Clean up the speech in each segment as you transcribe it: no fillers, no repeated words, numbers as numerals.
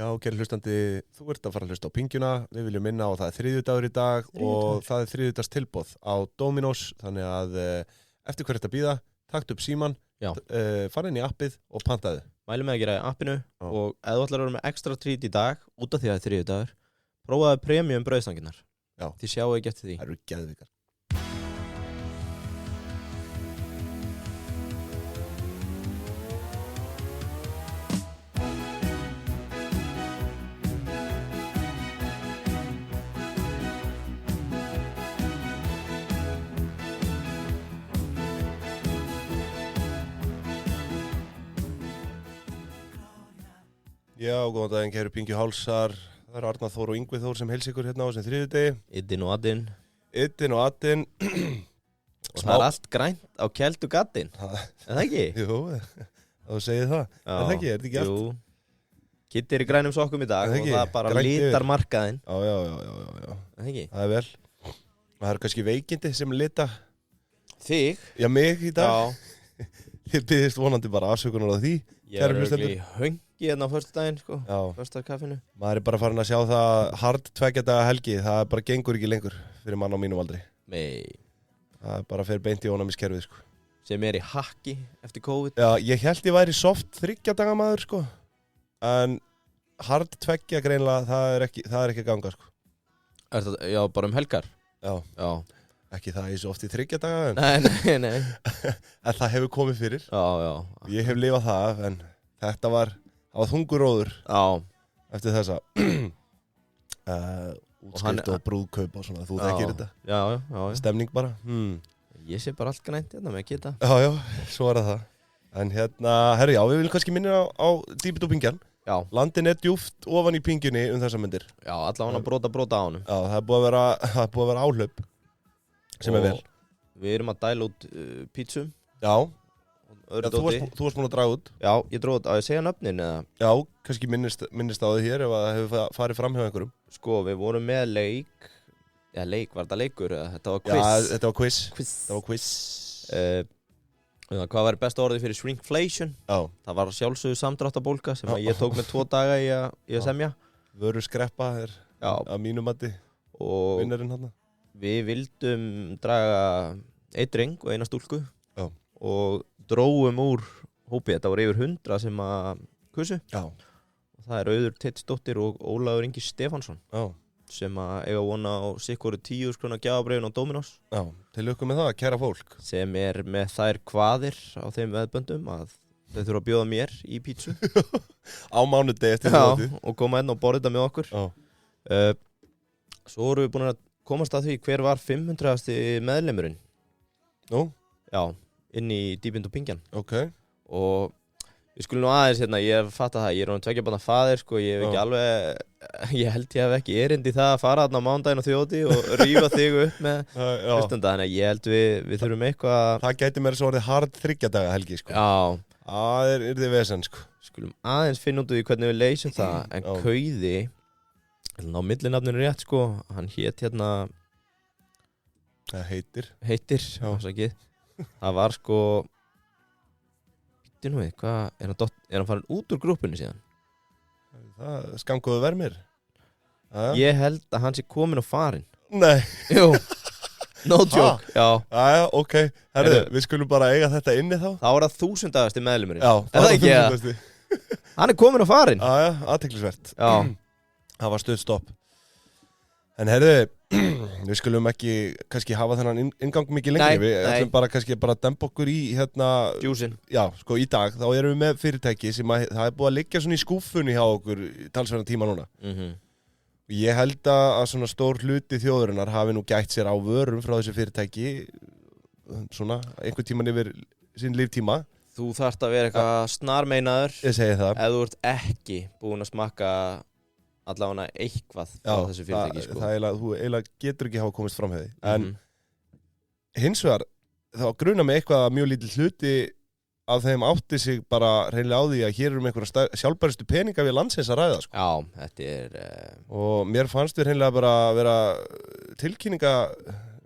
Já, kæri hlustandi, þú ert að fara að hlusta á Pingjuna, við viljum minna á það er þriðjudagur í dag og það er þriðjudags tilboð á Dominos, þannig að eftir hver þetta bíða, takt upp síman, fara inn í appið og pantaðu. Mælum með að gera í appinu og ef þú ætlar að vera með extra treat í dag, út af því að það er þriðjudagur, prófaðu premium brauðstanginnar. Já. Þið sjáu ekki eftir því. Það eru geðvikar. Já, góðan daginn, kæru Pingju Hálsar. Það eru Arnar Þór og Yngvi Þór sem heils ykkur hérna á þessum þriðjudegi. Iddin og addin. Iddin og addin. Og það er allt grænt á keldu gaddin. Er það ekki? Jú, þú segir það. Er það ekki? Er þetta ekki allt? Jú. Kitti er í grænum sokkum í dag og það bara litar markaðinn. Já. Er það ekki? Það er vel. Og það eru kannski veikindi sem lita þig? Já, mig í dag. Já. Þið biðist vonandi bara afsökunar á því. Ég er örgli höngi hérna á föstudaginn, sko. Já. Föstudagskaffinu. Maður er bara farin að sjá það hard 2 daga helgi. Það bara gengur ekki lengur fyrir mann á mínum aldri. Nei. Það bara fer beint í ónæmiskerfið, sko. Sem er í hakki eftir COVID. Já, ég held ég væri soft 3 daga maður, sko. En hard 2 greinlega, það er ekki að ganga, sko. Er það, já, bara helgar? Já. Ekki það svo oft í 3 daga, en... Nei. En það hefur komið fyrir. Já. Ég hef lifað það, en þetta var þunguróður. Já. Eftir þessa útskrift og brúðkaup og svona, þú þekkir þetta. Já. Stemning bara. Ég sé bara allt grænt hérna með Kitta. Já, svo er það. En hérna, herru, já, við viljum kannski minna á dýpið og Pingjan. Já. Landin er djúpt ofan í Pingjunni þessa myndir. Já, allavega brota á honum. Já, það er búið að vera áhlaup. Sem er vel. Við erum að dæla út pítsum. Já. Þú varst búin að draga út. Já, ég dróð út. Á ég segja nöfnin eða? Já, kannski minnist á þið hér ef það hefur farið fram hjá einhverjum. Sko, við vorum með leik. Já, var þetta leikur eða? Þetta var quiz. Já, þetta var quiz. Hvað var besta orðið fyrir shrinkflation? Já. Það var sjálfsögðu samdráttabólga sem ég tók með 2 daga í að semja. Vöru skreppa er að mínu mati vinnarinn hann. Við vildum draga 1 dreng og 1 stúlku. Já. Og dróum úr hópi. Þetta voru yfir 100 sem að kusu. Já. Og það er Auður Teitsdóttir og Ólafur Ingi Stefánsson. Já. Sem að eiga vona á sikkoru 10.000 króna gjafabréfin á Dominos. Já, til lukku með það, kæra fólk. Sem er með þær kvaðir á þeim veðböndum að þau þurfa að bjóða mér í pítsu. Á mánudegi eftir þáttið. Já, og koma inn og borða þetta með okkur. Já. Svo vorum við búin að komast að því hver var 500. meðlimurinn. Nú? Já, inn í Dýpind og Pingjan. Ok. Og við skulum nú aðeins hérna, ég fatta það, ég er 2 barna faðir, sko, ég hef ekki alveg, ég held ég hef ekki erindi það að fara þarna á mánudaginn og þjóti og rífa þig upp með hlustanda, þannig að ég held við þurfum eitthvað. Það gæti mér svo orðið hard 3 daga helgi, sko. Já. Það er þið vesen, sko. Skulum aðeins finna út úr því hvernig við leysum það, en Kauði, á millinafninu rétt, sko, hann hét hérna. Það heitir, það var sko. Hvað, er hann farin út úr grúpunni síðan? Það skamgóðu vermir. Ég held að hann sé komin á farin. Nei. Jú, no joke. Já, ok. Herðu, við skulum bara eiga þetta inni þá. Þá er það 1000. meðlimurinn. Já, það er 1000. Hann er komin á farin. Já, athyglisvert. Já. Það var stutt stopp. En herðu, við skulum ekki kannski hafa þennan inngang mikið lengri. Við ætlum bara kannski að dempa okkur í hérna. Djúsin. Já, sko í dag þá erum við með fyrirtæki sem það er búið að liggja svona í skúffunni hjá okkur talsverðan tíma núna. Ég held að svona stór hluti þjóðurinnar hafi nú gætt sér á vörum frá þessu fyrirtæki svona einhvern tíman yfir sín líftíma. Þú þarft að vera eitthvað snarmeinaður. Ég segi það. Ef þú ert ekki búin að smakka allavega eitthvað frá þessu fyrirtæki, sko. Þú eiginlega getur ekki hafa komist fram hefði. En hins vegar, þá grunar mig eitthvað að mjög lítill hluti af þeim átti sig bara hreinlega á því að hér einhverja sjálfbærustu peninga við landsins að ræða, sko. Já, þetta er... Og mér fannst við hreinlega bara vera tilkynninga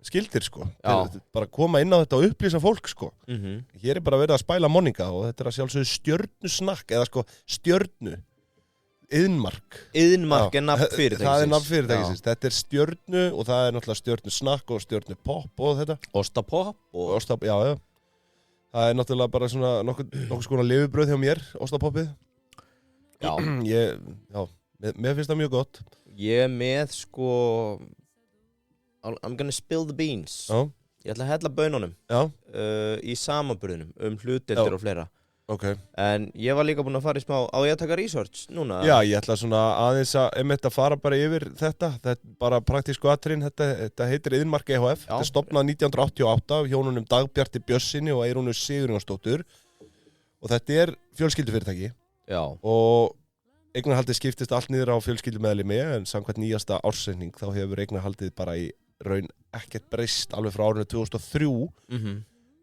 skildir, sko. Bara koma inn á þetta og upplýsa fólk, sko. Hér er bara verið að spæla moninga og þetta er að sjálfsögðu stjörnusnakk eða sko stjörnu. Iðnmark er nafn fyrirtækisins. Það nafn fyrirtækisins. Þetta stjörnu og það náttúrulega stjörnusnakk og stjörnupopp og þetta. Ostapopp og... Já. Það náttúrulega bara svona nokkuð skona lifibrauð hjá mér, ostapoppið. Já. Mér finnst það mjög gott. Ég með sko... I'm gonna spill the beans. Já. Ég ætla að hella baununum í samanburðinum hlutdeildir og fleira. Okay. En ég var líka búinn að fara í smá, á ég að taka research núna? Já, ég ætla svona aðeins að fara bara yfir þetta er bara praktísku atriðin, þetta heitir Iðnmark EHF, þetta er stofnað 1988 af hjónunum Dagbjarti Bjössinni og Eyrúnu Sigurjónsdóttur og þetta er fjölskyldufyrirtæki. Já. Og eignarhaldið skiptist allt niður á fjölskyldumeðlimi en samkvæmt nýjasta ársreikning þá hefur eignarhaldið bara í raun ekkert breyst alveg frá árinu 2003.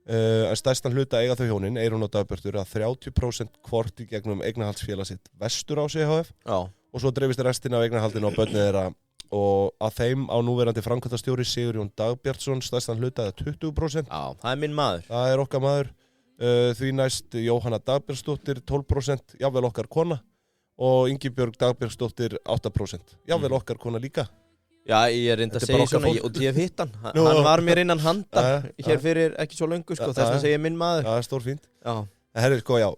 En stærstan hluta eiga þau hjónin, Eyrún og Dagbjartur, að 30% hvort í gegnum eignarhaldsfélag sitt Vesturás EHF og svo dreifist restin af eignarhaldinu á börnið þeirra og að þeim á núverandi framkvæmdastjóri Sigurjón Dagbjartsson stærstan hluta eða 20%. Já, það er minn maður. Það er okkar maður. Því næst Jóhanna Dagbjartsdóttir 12%, jafnvel okkar kona og Ingibjörg Dagbjartsdóttir 8%, jafnvel okkar kona líka. Já, ég er reynd að segja svona, og ég hef hitt hann. Hann var mér innan handar hér fyrir ekki svo löngu, sko, þess að segja minn maður. Já, stór fínt. Já. Herri, sko, já,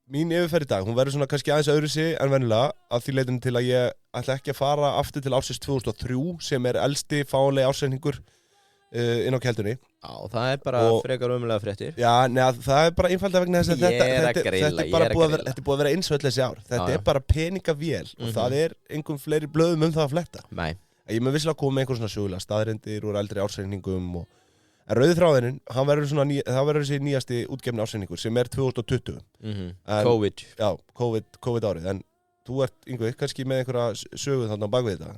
mín yfirferð í dag, hún verður svona kannski aðeins öðruvísi en venjulega, að því leitinu til að ég ætla ekki að fara aftur til ársins 2003, sem er elsti fáanlegi ársreikningur inn á keldunni. Já, það er bara frekar ömulega fréttir. Já, neða, það er bara einfaldlega vegna þess að þetta er búið að vera eins og öll þessi ár. Þetta er bara peningavél og það er einhverjum fleiri blöðum það að fletta. Nei. Ég með vissilega koma með einhver svona sögulega staðreyndir úr eldri ársreikningum en rauði þráðurinn, það verður þessi nýjasti útgefni ársreikningur sem er 2020. COVID. Já, COVID árið, en þú ert, Yngvi, kannski með einhverja sögu þarna á bakvið þetta.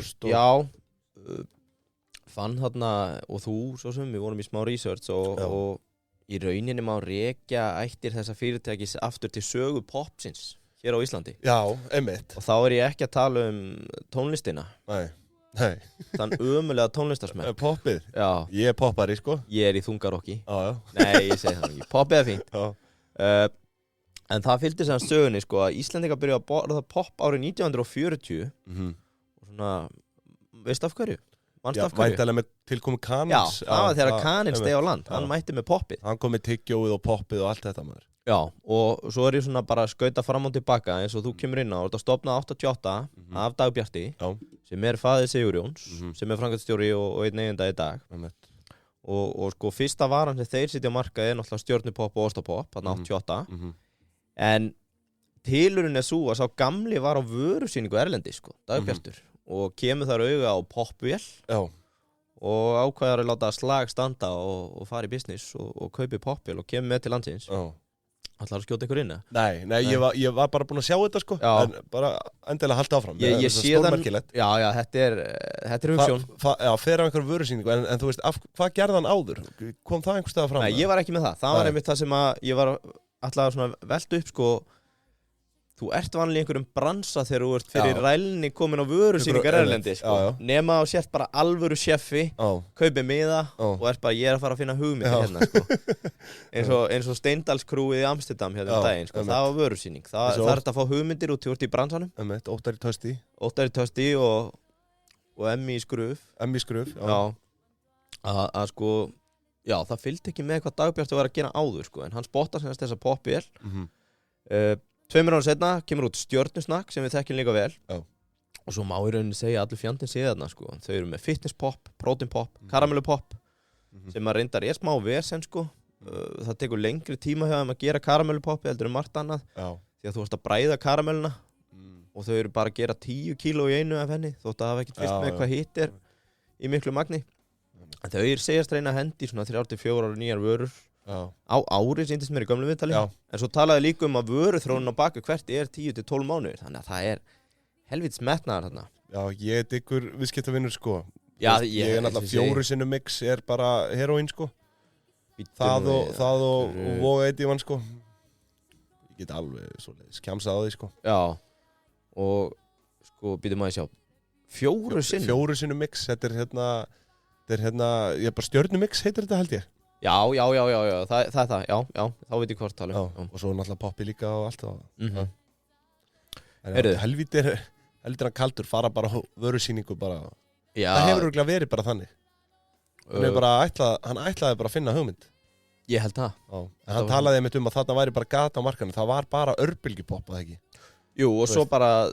Sko, fann þarna, og þú svo sem, við vorum í smá research og í rauninni má rekja ættir þessa fyrirtækis aftur til sögu popsins hér á Íslandi. Já, einmitt. Og þá er ég ekki að tala tónlistina. Nei. Þann ömulega tónlistarsmekk. Poppið? Já. Ég er poppari, sko. Ég er í þungarokki. Já. Nei, ég segi það ekki. Poppið er fínt. Já. En það fylgdi sem sögunni, sko, að Íslendingar byrjuðu að borða pop árið 1940 og svona, veistu af hverju? Já, væntalega með tilkomu Kanins. Já, það var þegar Kaninn steig á land. Hann mætti með poppið. Hann kom með tyggjóið og poppið og allt þetta, maður. Já, og svo er ég svona bara að skauta fram og tilbaka eins og þú kemur inn á, þetta stofnað 88 af Dagbjarti, sem er faðir Sigurjóns, sem er framkvæmdastjóri og einn eiganda í dag. Og sko fyrsta varan sem þeir sitja á markaði er náttúrulega stjörnupopp og ostapopp, þarna 88. En tilurinn er svo að sá gamli var á vörusýningu erlendi, sko, Dagbjartur, og kemur þar auga á poppvél og ákveðar að láta slag standa og fara í business og kaupi poppvél og kemur með til landsins. Ætlar að skjóta ykkur inn? Nei, ég var bara búinn að sjá þetta, sko, en bara endilega halda áfram. Ég sé þann, já, þetta er hugsjón. Já, fer á einhverju vörusýningu, en þú veist, hvað gerði hann áður? Kom það einhvers staðar fram? Nei, ég var ekki með það. Það var einmitt það sem að ég var alltaf svona velta upp, sko. Þú ert vanlega í einhverjum bransa þegar þú ert fyrir rælni komin á vörusýningar erlendi, sko. Nema á sért bara alvöru sjeffi, kaupi miða og ert bara, ég er að fara að finna hugmynd hérna, sko. Eins og Steindalskrúið í Amsterdam hérna daginn, sko. Það var vörusýning. Það er að fá hugmyndir út í bransanum. Óttar í tösti og Emmi í skruf. Já. Að sko, já, það fylgdi ekki með hvað Dagbjartur var að gera áður, sko. En hann spottar sem þessa popvél. 2 ára setna kemur út stjörnusnakk sem við þekkjum líka vel. Og svo má í rauninni segja að allir fjandinn sé þarna, sko. Þau eru með fitnesspop, proteinpop, karamellupopp sem að reyndar er smá vesen, sko. Það tekur lengri tíma hjá þeim að gera karamellupoppi heldur margt annað. Því að þú ert að bræða karamelluna og þau eru bara að gera 10 kíló í einu af henni þótt að hafa ekkert fylgt með hvað hitt er í miklu magni. En þau segjast reyna að hendi svona 3-4 nýjar vörur á ári, sýndist mér í gömlu viðtali. En svo talaði líka um að vöruþróunin á baku hvert er 10-12 mánuðir, þannig að það er helvits metnaðar þarna. Já, ég er ykkur viðskiptavinur, sko. Já, ég er náttúrulega 4 sinnum mix er bara heroín, sko. Það og voga eitt í vann, sko. Ég get alveg svoleiðis kjamsað á því, sko. Já, og sko, býtum að ég sjá 4 sinnum? 4 sinnum mix, þetta er ég er bara stjörnumix, heitir þetta, held ég. Já, það er það, já, þá veit ég hvort tala. Og svo náttúrulega poppi líka og allt það. Helvítir hann kaldur, fara bara á vörusýningu bara. Já. Það hefur örugglega verið bara þannig. Hann ætlaði bara að finna hugmynd. Ég held það. Já. En hann talaði einmitt að þarna væri bara gata á markanum. Það var bara örbylgjupopp, það ekki? Jú, og svo bara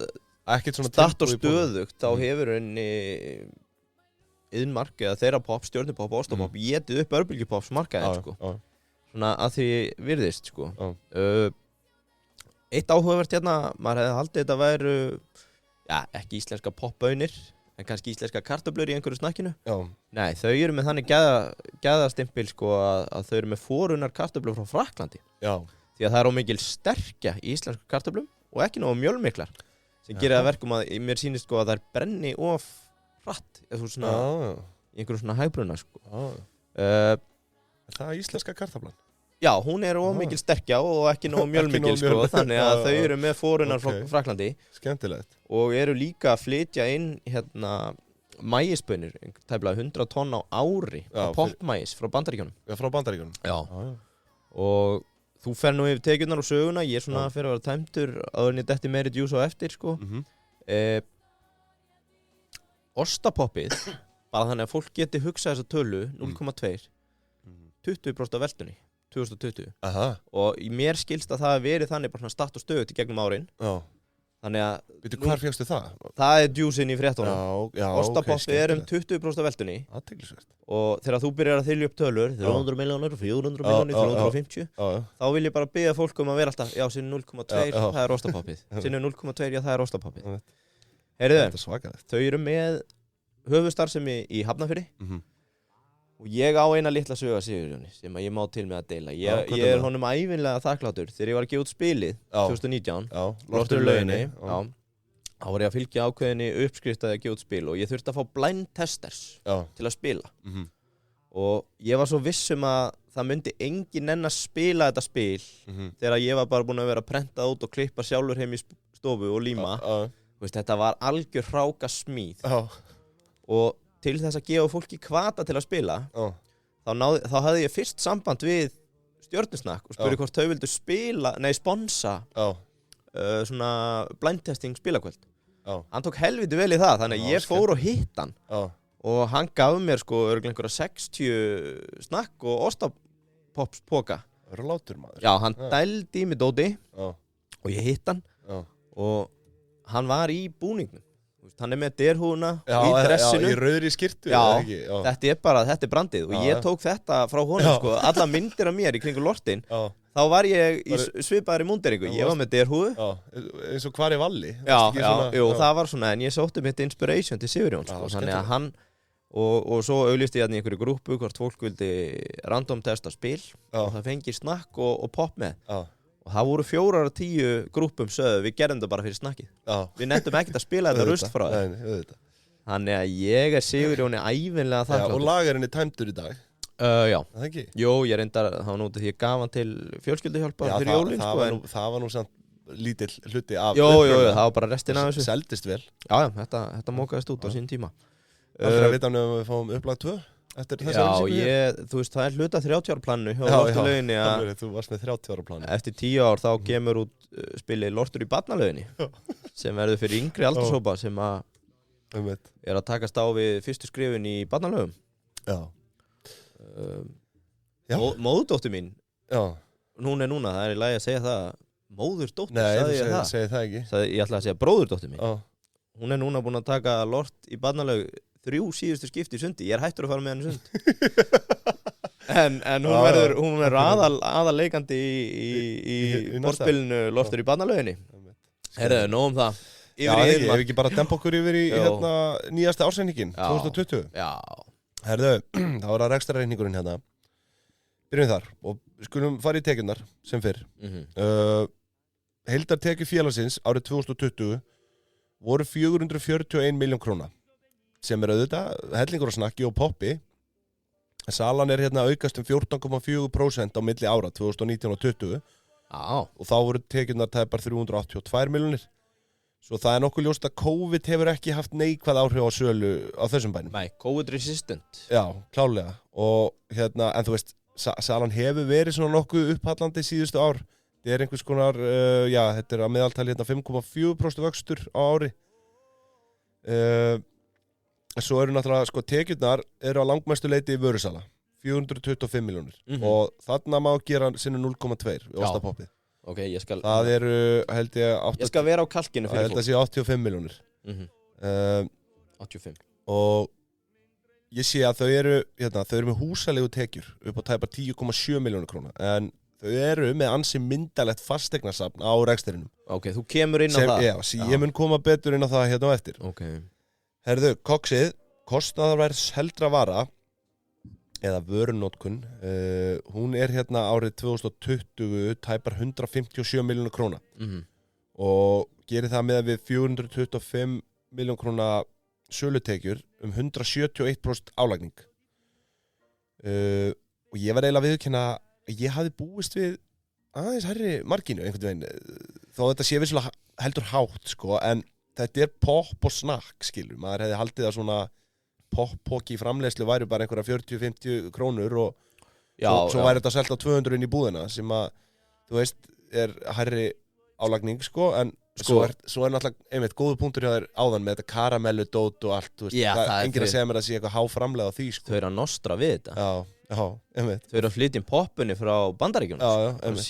ekkert svona statt og stöðugt, þá hefur henni Iðnmark eða þeirra popp, stjörnupopp og ostapopp getið upp örbylgjupopps markaðinn, sko. Svona að því virðist, sko. Eitt áhugavert hérna, maður hefði haldið þetta væru, ekki íslenska popbaunir, en kannski íslenska kartöflur í einhverju snakkinu. Já. Nei, þau eru með þannig gæðastimpil, sko, að þau eru með forunnar kartöflur frá Frakklandi. Já. Því að það er ómikil sterkja í íslensku kartöflum og ekki nógu mjölmiklar, sem gerir það verkum að mér sýnist, sko, að það brenni of hratt, eða svona í einhverjum svona hægbruna, sko. Það er íslenska kartöflan? Já, hún er ómikil sterkja og ekki nógu mjölmikil, sko, þannig að þau eru með forunnar frá Frakklandi. Skemmtilegt. Og eru líka að flytja inn hérna maísbönir, tæplega 100 tonn á ári af poppmaís frá Bandaríkjunum. Já, frá Bandaríkjunum. Já. Og þú fer nú yfir tekjurnar og söguna, ég er svona fyrir að vera tæmdur áður en ég detti meiri djús á eftir, sko. Ostapoppið, bara þannig að fólk geti hugsað þessa tölu 0,2 20% af veltunni 2020. Og í mér skilst að það hefur verið þannig bara svona statt og stöðugt í gegnum árin. Já. Þannig að veitu, hvar fékkstu það? Það er djúsinn í fréttunum. Já, Ostapoppið er 20% af veltunni. Athyglisvert. Og þegar þú byrjar að þylja upp tölur 300 milljónir, 400 milljónir, 450 þá vil ég bara biðja fólk að vera alltaf sinni 0,2, það er ostapoppið. Sinni 0,2, það er ostapoppið. Heyrðu, þau eru með höfuðstarfsemi í Hafnarfirði og ég á eina litla sögu af Sigurjóni sem ég má til með að deila. Ég er honum ævinlega þakklátur þegar ég var að gefa út spilið 2019, Lortur í lauginni, þá var ég að fylgja ákveðinni uppskrift að gefa út spil og ég þurfti að fá blind testers til að spila. Og ég var svo viss að það myndi enginn nenn að spila þetta spil þegar ég var bara búinn að vera að prenta út og klippa sjálfur heim í stofu og líma. Þetta var algjör hráka smíð. Og til þess að gefa fólki hvata til að spila þá hafði ég fyrst samband við Stjörnusnakk og spurði hvort þau vildu sponsa svona blind testing spilakvöld. Hann tók helviti vel í það, þannig að ég fór og hitt hann og hann gaf mér sko örugglega einhverja 60 snakk og ostapops poka. Látur maður. Já, hann dældi í mig dóti og ég hitt hann og hann var í búningnum. Hann er með derhúna í dressinu. Já, í rauðri skyrtu. Já, þetta er brandið og ég tók þetta frá honum, sko. Alla myndir af mér í kringu lortin, þá var ég í svipaðri múnderingu. Ég var með derhúðu. Já, eins og hvar í Valli. Jú, það var svona, en ég sótti mitt inspiration til Sigurjón, sko. Þannig að hann, og svo auglýsti ég hérna í einhverju grúppu hvort fólk vildi random testa spil og það fengi snakk og popp með. Og það voru 4 af 10 grúppum sögðu, við gerðum það bara fyrir snakkið. Við nettum ekkert að spila þetta rust frá þér. Þannig að ég er Sigurjóni ævinlega þakkláttur. Og lagarinn er tæmdur í dag? Já. Það ekki? Jú, ég reyndar, það var nútið því ég gaf hann til fjölskylduhjálpar fyrir jólin. Það var nú samt lítill hluti af. Jú, það var bara restin af þessu. Seldist vel. Já, þetta mókaðist út á sín tíma. Aldrei að vita um við fáum upplag 2? Já, þú veist, það er hluta 30 ára plannu hjá Lorturlauginni að þú varst með 30 ára plannu. Eftir 10 ár þá kemur út spilið Lortur í barnalauginni sem verður fyrir yngri aldurshópa sem er að takast á við fyrstu skrifin í barnalaugum. Móðurdóttir mín, hún er núna, það er í lagi að segja það, móðurdóttir, sagði ég það? Nei, þú segir það ekki. Ég ætla að segja bróðurdóttir mín. Hún er núna búin að taka Lort í barnalaug 3 síðustu skipti í sundi. Ég er hættur að fara með henni sund. En hún verður aðaleikandi í borðspilinu Lortur í barnalauginni. Herðu, nóg um það. Já, ég hef ekki bara dempa okkur yfir í nýjasta ársreikningin, 2020. Já. Herðu, þá er það rekstrarreikningurinn hérna. Byrjum þar og skulum fara í tekjurnar sem fyrr. Heildartekjur félagsins árið 2020 voru 441 milljón króna. Sem er auðvitað hellingur á snakki og poppi. Salan er hérna aukast 14,4% á milli ára 2019 og 2020. Og þá voru tekjurnar tæpar 382 milljónir. Svo það er nokkuð ljóst að COVID hefur ekki haft neikvæð áhrif á sölu á þessum bænum. Nei, COVID resistant. Já, klálega. Og hérna, en þú veist, salan hefur verið svona nokkuð upphallandi síðustu ár. þetta einhvers konar, þetta að meðaltali hérna 5,4% vöxtur á ári. Svo eru náttúrulega, sko, tekjurnar eru á langmestu leiti í vörusala, 425 milljónir og þarna má gera sinni 0,2 í ostapoppið. Ok, ég skal... Það eru, held ég... Ég skal vera á kalkinu fyrir fólk. Það held að sé 85 milljónir. 85. Og ég sé að þau eru með húsalegu tekjur upp á tæpa 10,7 milljónir króna. En þau eru með ansi myndalegt fasteignasafn á rekstrinum. Ok, þú kemur inn á það? Já, ég mun koma betur inn á það hérna á eftir. Ok. Herðu, koksið, kostnaðarverðs heldra vara, eða vörunótkun, hún er hérna árið 2020 tæpar 157 milljónir króna og gerir það með við 425 milljón króna sölutekjur 171% álagning og ég var eiginlega viðurkenna að ég hafði búist við aðeins hærri marginu einhvern veginn þó þetta sé vissulega heldur hátt sko en þetta er pop og snakk skilur, maður hefði haldið að svona pop-póki í framleiðslu væri bara einhverja 40-50 krónur og svo væri þetta selt á 200 inn í búðina sem að, þú veist, er hærri álagning, sko, en svo er náttúrulega einmitt góðu punktur hjá þér áðan með þetta karamelludót og allt, þú veist, það er enginn að segja mér að sé eitthvað háframlega á því, sko. Þau eru að nostra við þetta. Já, einmitt. Þau eru að flytja inn poppunni frá Bandaríkjunum. Einmitt.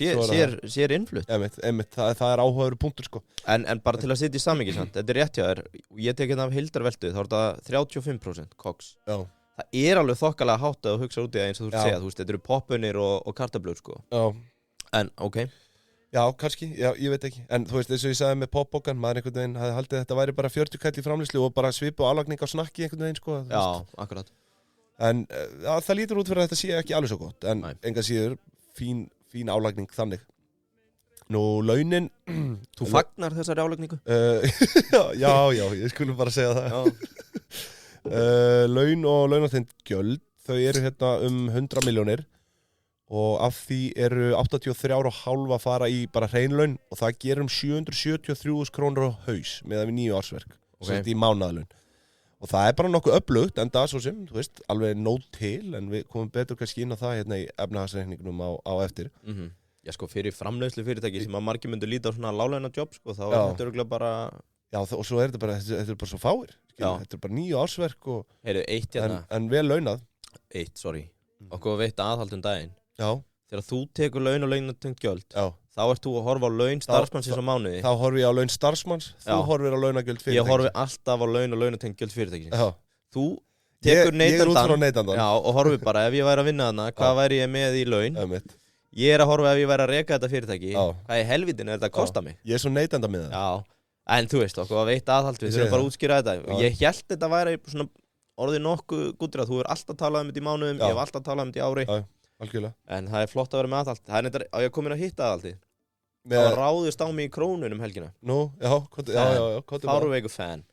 Sér innflutt. Einmitt, það er áhugaður punktur, sko. En bara til að setja í samhengi, sant, þetta er rétt hjá þér, ég tek hérna af heildarveltu, þá er þetta 35% koks. Já. Það er alveg þokkalega hátt að hugsa út í það eins og þú segja, þú veist, þetta eru poppunir og kartöflur, sko. Já. En, ok. Já, kannski, já, ég veit ekki. En þú veist, eins og ég sagði með popbókan, maður einhvern veginn hafði haldið að þetta væri bara 40 kall í framleiðslu og bara svipu og álagning á snakki einhvern veginn, sko. Já, akkurat. En það lítur út fyrir að þetta sé ekki alveg svo gott, en enga síður fín álagning þannig. Nú, launin... Þú fagnar þessari álagningu? Já, ég skulum bara segja það. Laun og launatengt gjöld, þau eru hérna 100 milljónir. Og af því eru 83,5 að fara í bara hreinlaun og það gerir 773.000 krónur á haus með við 9 ársverk í mánaðalaun. Og það er bara nokkuð öflugt en það svo sem, þú veist, alveg nóg til en við komum betur kannski inn á það hérna í efnahagsreikningnum á eftir. Já sko, fyrir framleiðslu fyrirtæki sem að margir myndu líta á svona láglauna jobb sko, þá er þetta örugglega bara... Já, og svo er þetta bara svo fáir, þetta er bara 9 ársverk og... Heyrðu, eitt hérna... En vel launað. Okkur veit aðhald daginn. Já. Þegar þú tekur laun og launatengt gjöld, þá ert þú að horfa á laun starfsmannsins á mánuði. Þá horfi ég á laun starfsmanns, þú horfir á launagjöld fyrirtækisins. Ég horfi alltaf á laun og launatengt gjöld fyrirtækisins. Já. Þú tekur neytandann. Já, og horfi bara ef ég væri að vinna þarna, hvað væri ég með í laun? Ég er að horfa ef ég væri að reka þetta fyrirtæki, hvað í helvítinu er þetta að kosta mig? Ég er svo neytanda með það. Já, en þú veist, okkur að veita aðhald, við þurfum bara að útskýra þetta. Ég hélt þetta væri svona orðið nokkuð gúdra, þú hefur alltaf talað um þetta í mánuðum, ég hef alltaf talað um þetta í ári. Algjörlega. En það er flott að vera með aðhald. Það er neitt að ég kom inn að hitta aðhaldi. Það var ráðist á mig í krónunum helgina. Nú, já. Fárveiku fan.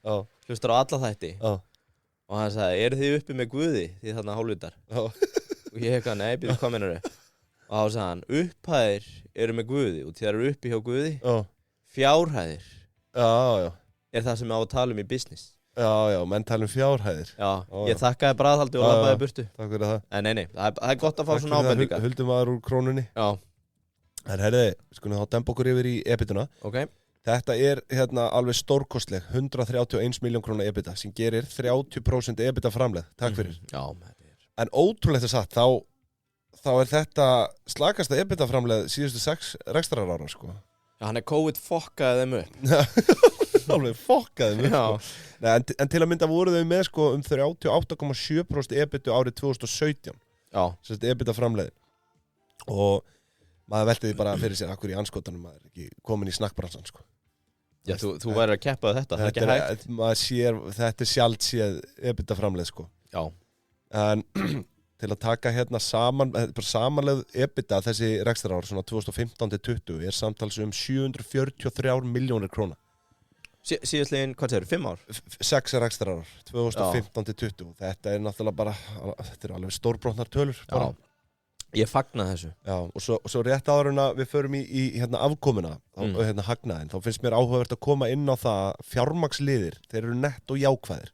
Hlustar á alla þætti. Og hann sagði, eru þið uppi með Guði? Þið þarna hálfvitar. Og ég eitthvað, nei, býtum hvað meinar þau? Og þá sagði hann, upphæðir eru með Guði og þið eru uppi hjá Guði. Fjárhæðir er það sem ég á að tala um í business. Já, menn tala fjárhæðir. Já, ég þakkaði bara aðhaldi og labbaði burtu. Takk fyrir það. En nei, það er gott að fá svona ábendingar. Huldum aður úr krónunni. Já. En herriði, skulum þá dempa okkur yfir í EBITDA. Ok. Þetta er hérna alveg stórkostleg, 131 miljón króna EBITDA sem gerir 30% EBITDA framleið. Takk fyrir. Já, en ótrúlegt að satt, þá er þetta slakasta EBITDA framleið síðustu 6 rekstrarára, sko. Já, hann er COVID fokkaði þeim upp. Alveg fokkaði þeim upp, sko. Nei, en til að mynda voru þau með sko 38,7% EBITDA árið 2017. Já. Sérst EBITDA framleiði. Og maður velti því bara fyrir sér akkur í anskotanum maður er ekki komin í snakkbransan, sko. Já, þú væri að keppa þetta, það er ekki hægt. Maður sér, þetta er sjálft séð EBITDA framleið, sko. Já. En til að taka hérna samanleið EBITDA þessi rekstrarár, svona 2015-20, er samtals 743 milljónir króna. Síðastlegin, hvað segir, 5 ár? 6 rekstrarar, 2015-20. Þetta er náttúrulega bara, þetta er alveg stórbrotnar tölur. Já, ég fagna þessu. Já, og svo rétt áður en að við förum í hérna afkomuna, hérna hagnaðin, þá finnst mér áhugavert að koma inn á það fjármagnsliðir, þeir eru nett og jákvæðir.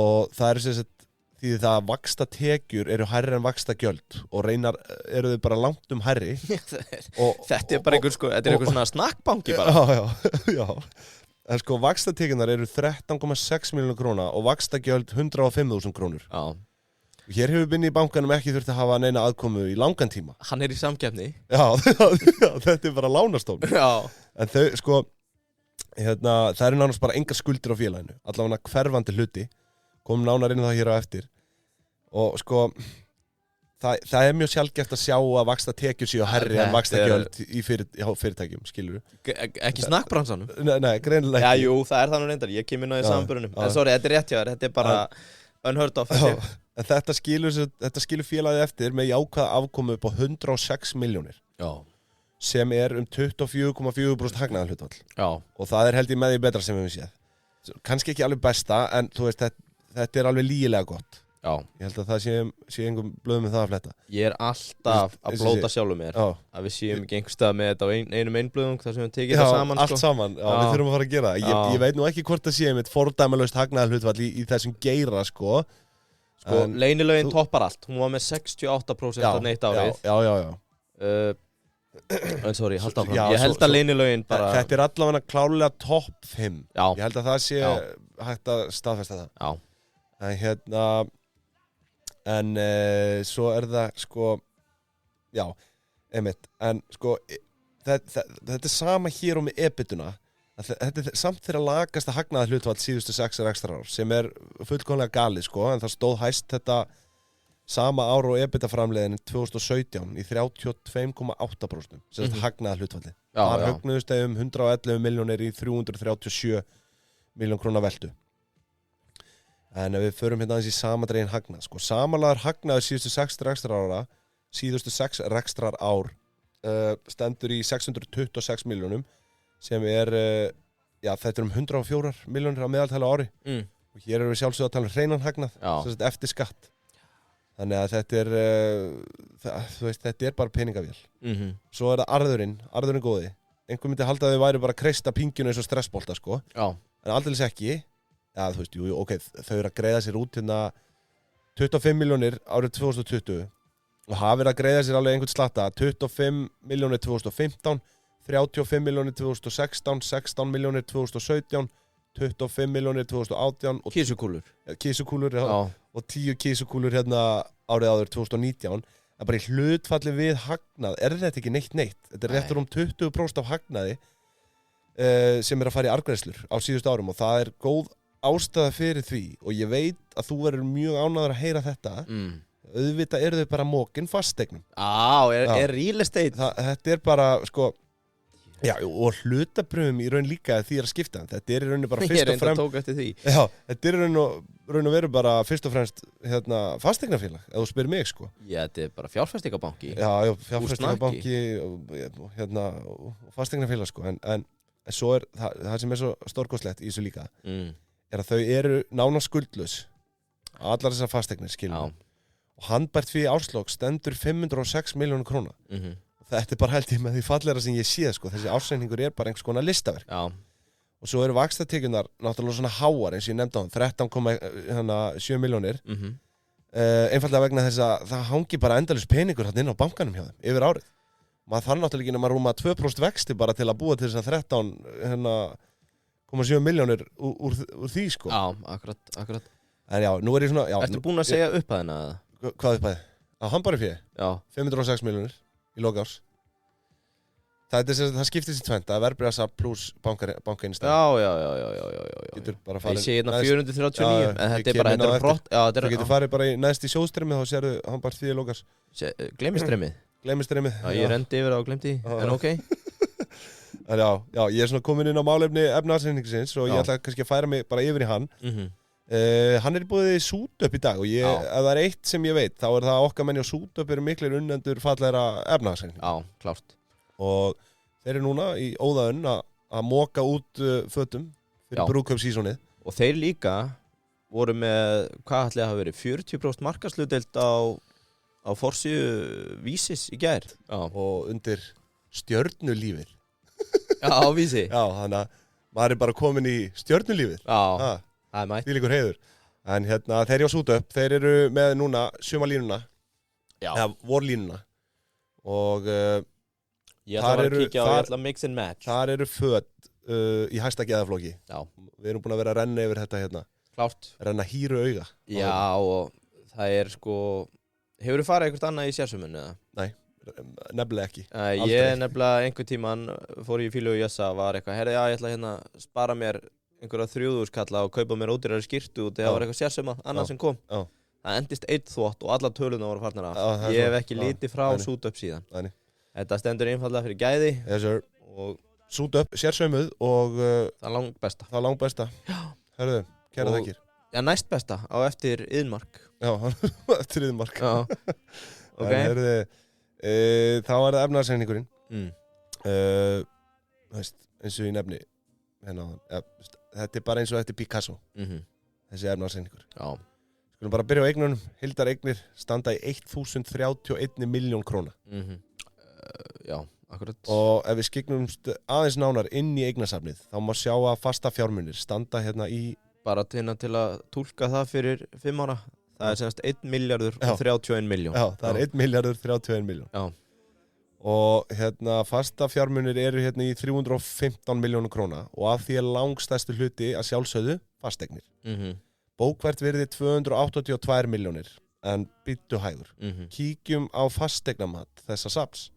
Og það er sem sagt, því það að vaxtatekjur eru hærri en vaxtagjöld og reynar eru þau bara langt hærri. Þetta bara einhver sko, þetta einhver svona snakkbanki bara. Já. En sko vaxtatekjurnar eru 13,6 milljónir króna og vaxtagjöld 105.000 krónur. Já. Hér hefur binni í bankanum ekki þurft að hafa neina aðkomu í langan tíma. Hann í samkeppni. Já, þetta bara lánastofn. Já. En þau sko, það eru nánast bara engar skuldir á félaginu. Allavega hverfandi hluti. Komum nánar inn það hér á eftir. Og sko, það mjög sjaldgæft að sjá að vaxtatekjur séu hærri en vaxtagjöld í fyrirtækjum, skilur þú? Ekki snakkbransanum? Nei, greinilega ekki. Já, jú, það það nú reyndar. Ég kem inn á því samanburðunum. En sorry, þetta rétt hjá þér. Þetta bara unheard of. En þetta skilur félagið eftir með jákvæða afkomu upp á 106 milljónir. Já. Sem um 24,4% hagnaðarhlutfall. Já. Og það held ég með því betra sem við höfum séð. Kannski ekki alveg besta, en þú veist, þetta alveg lygilega gott. Já. Ég held að það sé einhverjum blöðum með það að fletta. Ég alltaf að blóta sjálfur mér að við séum ekki einhver stað með þetta á einum einblöðum þar sem við tekið það saman. Allt saman, við þurfum að fara að gera það. Ég veit nú ekki hvort það sé einmitt fordæmalaust hagnaðarhlutfall í þessum geira, sko. Leynilögin toppar allt. Hún var með 68% að neitt árið. Já. En sorry, halda áfram. Ég held að leynilögin bara... Þetta allavega klárlega topp 5. Já. Ég held að það sé hægt að staðfesta það. Já. En svo það sko, já, einmitt, en sko, þetta sama hér og með EBITDA, þetta samt þeirra lagasta hagnaðarhlutfall síðustu 6 rekstrarár, sem fullkomlega galið, sko, en það stóð hæst þetta sama ár og EBITDA-framleiðin 2017 í 32,8%, sem hagnaðarhlutfalli. Það högnuðust 111 milljónir í 337 milljón króna veltu. En ef við förum hérna aðeins í samadregin hagnað, sko, samanlagður hagnaður síðustu 6 rekstrar ár stendur í 626 milljónum, sem þetta 104 milljónir á meðaltali á ári. Og hér við sjálfsögðu að tala um hreinan hagnað, eftir skatt. Þannig að þetta bara peningavél. Svo það arðurinn góði. Einhver myndi halda að þau væri bara að kreista pinginu eins og stressbolta, sko. Já. En aldeilis ekki. Já, þú veist, ok, þau að greiða sér út 25 milljónir árið 2020 og hafa verið að greiða sér alveg einhvern slatta 25 milljónir 2015, 35 milljónir 2016, 16 milljónir 2017, 25 milljónir 2018 og kísukúlur og 10 kísukúlur hérna árið áður 2019. Það bara í hlutfalli við hagnað, þetta ekki neitt? Þetta réttur 20% af hagnaði sem að fara í arðgreiðslur á síðustu árum og það góð ástæða fyrir því og ég veit að þú verður mjög ánægður að heyra þetta. Auðvitað þau bara mókin fasteignum. Real estate. Þetta bara, sko, já, og hlutabröfum í raun líka því að skipta. Þetta í raun bara fyrst og fremst... Ég tók eftir því. Já, þetta í raun og veru bara fyrst og fremst fasteignafélag, ef þú spyrir mig, sko. Já, þetta bara fjárfestingabanki. Já, fjárfestingabanki og fasteignafélag, sko. En svo það sem svo stórkostlegt í þessu líka. Að þau nánast skuldlaus allar þessar fasteignir, skilur og handbært fyrir árslók stendur 506 milljónir króna. Þetta bara held ég með því fallegra sem ég sé, sko. Þessi ársreikningur bara einhvers konar listaverk. Og svo vaxtatekjurnar náttúrulega svona háar eins og ég nefndi á hann 13,7 milljónir. Einfallega vegna þess að það hangi bara endalaus peningur hann inn á bankanum hjá þeim yfir árið. Maður þarf náttúrulega ekki að rúma 2% vexti bara til að búa til þess að 13,7 milljónir úr því, sko. Já, akkurat. En já, nú ég svona... Ertu búin að segja upphæðina? Hvað upphæði? Á handbæri fé? Já. 506 milljónir í lok árs. Það skiptist í tvennt, það verðbréfasafn pluss bankainnstæða. Já. Getur bara farið... Ég sé hérna 439, en þetta bara hrott... Þú getur farið bara neðst í sjóðstreymið, þá sérðu handbæri því í lok árs. Gleymistreymið? Gleymistreymið. Já, ég rendi yfir og glemdi, en ok. Já, ég svona komin inn á málefni efnahagsreikningsins og ég ætla kannski að færa mig bara yfir í hann. Hann í búið Sútöp í dag og ef það eitt sem ég veit, þá það okkar menni á Sútöp miklir unnendur fallegra efnahagsreikning. Já, klárt. Og þeir núna í óðaun að moka út fötum fyrir brúðkaupssísonið. Og þeir líka voru með, hvað ætli að hafa verið, 40% markaðshlutdeild á forsíðu Vísis í gær. Og undir stjörnulífið. Já, Vísi. Já, þannig að maður bara komin í stjörnulífið. Já, það mætt. Því líkur heiður. En þeir eru á Sútöp, þeir eru með núna sumarlínuna, eða vorlínuna og ég ætla að kíkja á, ég ætla að mix and match. Þar eru föt í hæsta geðaflokki. Já. Við erum búin að vera að renna yfir þetta Klárt. Renna hýru auga. Já, og það sko, hefurðu farið eitthvað annað í sérsuminu eða? Nei, nefnilega ekki. Ég nefnilega einhvern tímann fór í Fílu og Jössa, var eitthvað, herri, já, ég ætla að spara mér einhverja 3.000 kalla og kaupa mér ódýrari skyrtu út, það var eitthvað sérsuma, annað sem kom. Já. Það endist 1 þvott og allar töluna voru farnar af. Ég hef ekki litið frá Sútöp síðan. Nei. Þetta stendur einfallega fyrir gæði. Yes, sir. Og Sútöp, sérsaumuð og það langbesta. Það langbesta. Já. Herðu, kæra þakkir. Já, næst besta á eftir Iðnmark. Já, eftir Iðnmark. Já. Ok. Herðu, þá það efnaðarsreikningurinn. Eins og ég nefni þetta bara eins og eftir Picasso. Þessi efnaðarsreikningur. Já. Skulum bara byrja á eignunum. Heildar eignir standa í 1.031 milljón króna. Já, akkurat. Og ef við skyggnumst aðeins nánar inn í eignasafnið, þá má sjá að fasta fjármunir standa í... Bara til að túlka það fyrir 5 ára. Það er semst 1 milljarður og 31 milljón. Já, það er 1 milljarður 31 milljón. Já. Og fasta fjármunir eru í 315 milljónum króna og af því er langstærstu hluti að sjálfsögðu fasteignir. Bókvært virði 282 milljónir, en byttu hægur. Kíkjum á fasteignamat þessa safns.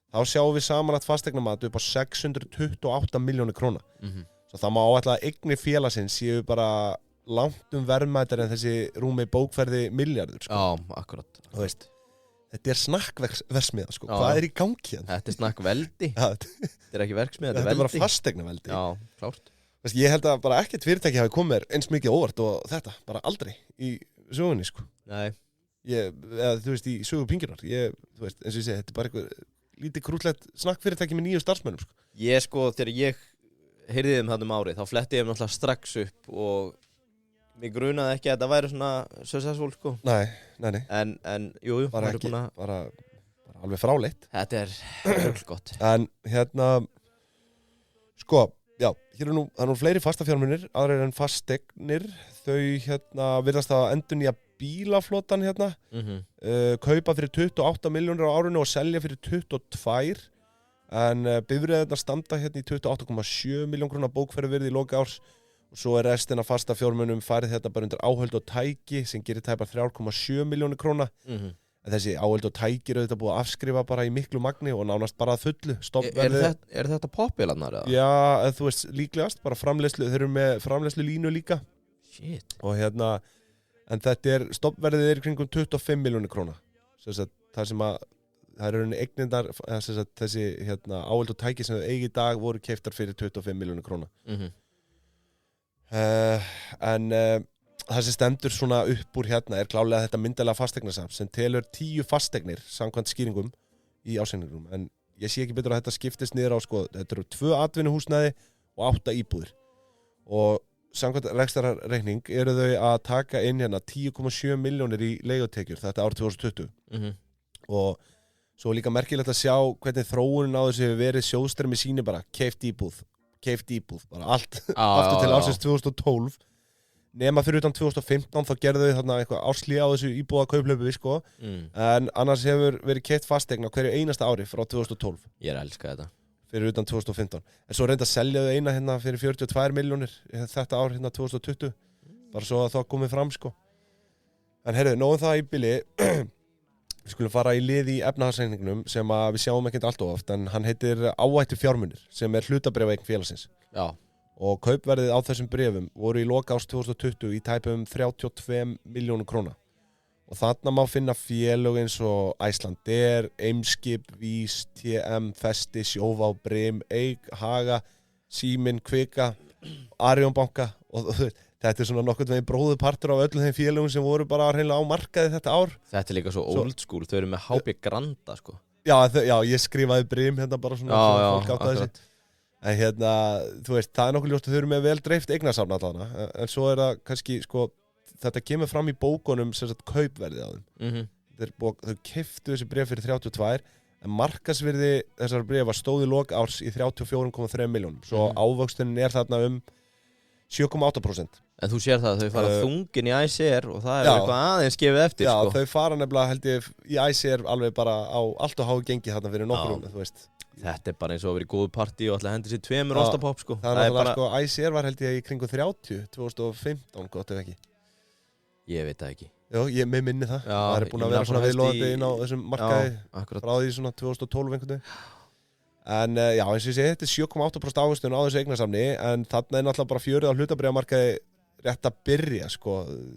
Þá sjáum við samanlagt fasteignamat upp á 628 milljónir króna. Svo það má áætla að eignir félagsins séu bara langt verðmætari en þessi rúmi bókverði milljarður. Sko. Já, akkurat. Þú veist, þetta er snakkverksmiða, sko. Hvað er í gangi hérna? Þetta er snakkveldi. Þetta er ekki verksmiða, þetta er veldi. Þetta er bara fasteignaveldi. Já, klárt. Veist, ég held að bara ekkert fyrirtæki hafi komið eins mikið óvart og þetta, bara aldrei í sögunni, sko. Nei. Þú veist, í sögu Pingjunar. Þú veist, eins og ég segi, þetta er bara eitthvað lítið krútlegt snakkfyrirtæki með 9 starfsmönnum, sko. Þegar ég heyrði þarna árið, þá fletti ég náttúrulega strax upp og mig grunaði ekki að þetta væri svona successful, sko. Nei. En jú, bara ekki, bara alveg fráleitt. Þetta er öll gott. En sko, já, hér er nú fleiri fastafjármunir, aðrir en fasteignir. Þau virðast að endurnýja bílaflotan kaupa fyrir 28 milljónir á árinu og selja fyrir 22. En bifreiðarnar standa í 28,7 milljón króna bókferðavirði í loka árs og svo er restin af fasta fjármunum farið þetta bara undir áhöld og tæki sem gerir tæpar 3,7 milljónir króna. En þessi áhöld og tæki eru þetta búið að afskrifa bara í miklu magni og nánast bara að fullu. Er þetta poppilarnar eða? Já, þú veist, líklegast, bara framleiðslu, þeir eru með framleiðslu línu líka. Shit. Og en þetta stoppverðið er kringum 25 milljónir króna. Það sem að það eru eignindar, þessi áhöld og tæki sem þau eigi í dag voru keyptar fyrir 25 milljónir króna. En það sem stendur svona upp úr er klálega þetta myndalega fasteignasafn sem telur 10 fasteignir samkvæmt skýringum í ársreikningnum. En ég sé ekki betur að þetta skiptist niður á, sko, þetta eru 2 atvinnuhúsnæði og 8 íbúðir. Og samkvæmt rekstrarreikning eru þau að taka inn 10,7 milljónir í leigutekjur þetta ár 2020. Og svo líka merkilegt að sjá hvernig þróunin á þessu hefur verið. Sjóðstreymi sýnir bara keypt íbúð, bara allt aftur til ársins 2012. Nema fyrir utan 2015 þá gerðu þau þarna eitthvað árslía á þessu íbúðakauplöpu, sko. En annars hefur verið keypt fasteign á hverju einasta ári frá 2012. Ég elska þetta. Fyrir utan 2015. En svo reynda að selja þau eina fyrir 42 milljónir þetta ár 2020. Bara svo að það komið fram, sko. En heyrðu, nóðum það í bili. Við skulum fara í lið í efnahagsreikningnum sem að við sjáum ekkert allt of oft, en hann heitir áhættu fjármunir sem er hlutabréfaeign félagsins. Já. Og kaupverðið á þessum bréfum voru í loka árs 2020 í tæpum 32 milljónum króna. Og þarna má finna félög eins og Icelandair, Eimskip, Vís, TM, Festi, Sjóvá, Brim, Eik, Haga, Síminn, Kvika, Arion banka og þetta er svona nokkurn veginn bróðupartur af öllum þeim félögum sem voru bara hreinlega á markaði þetta ár. Þetta er líka svo old school, þau eru með HB Granda, sko. Já, ég skrifaði Brim bara svona fólk átt að þessi. En þú veist, það er nokkuð ljóst að þau eru með vel dreift eignasafn allavega, en svo er það kannski, sko, þetta kemur fram í bókunum sem sagt kaupverðið á þeim. Þau keyptu þessi bréf fyrir 32, en markaðsvirði þessar bréfa stóð í lok árs í 34,3 milljónum. Svo ávöxtunin er þarna 7,8%. En þú sér það, þau fara þungin í ICR og það eitthvað aðeins gefið eftir Já, sko. þau fara nefnilega held ég í ICR alveg bara á allt og háu gengi þarna fyrir nokkurum, þú veist. Þetta bara eins og að vera í góðu partí og alltaf hendur sér 2 ostapopp sko. Það er bara sko, ICR var held ég í kringu 30, 2015 gott ef ekki. Ég veit það ekki. Jó, ég með minni það. Það er búin að vera svona viðlóðandi inn á þessum markaði frá því svona 2012 einhvern veginn. En já, eins og ég segi, þetta er 7,8% ávöxtun á þessu eignarsamni, en þarna er náttúrulega bara fjörið á hlutabréfamarkaði rétt að byrja, sko.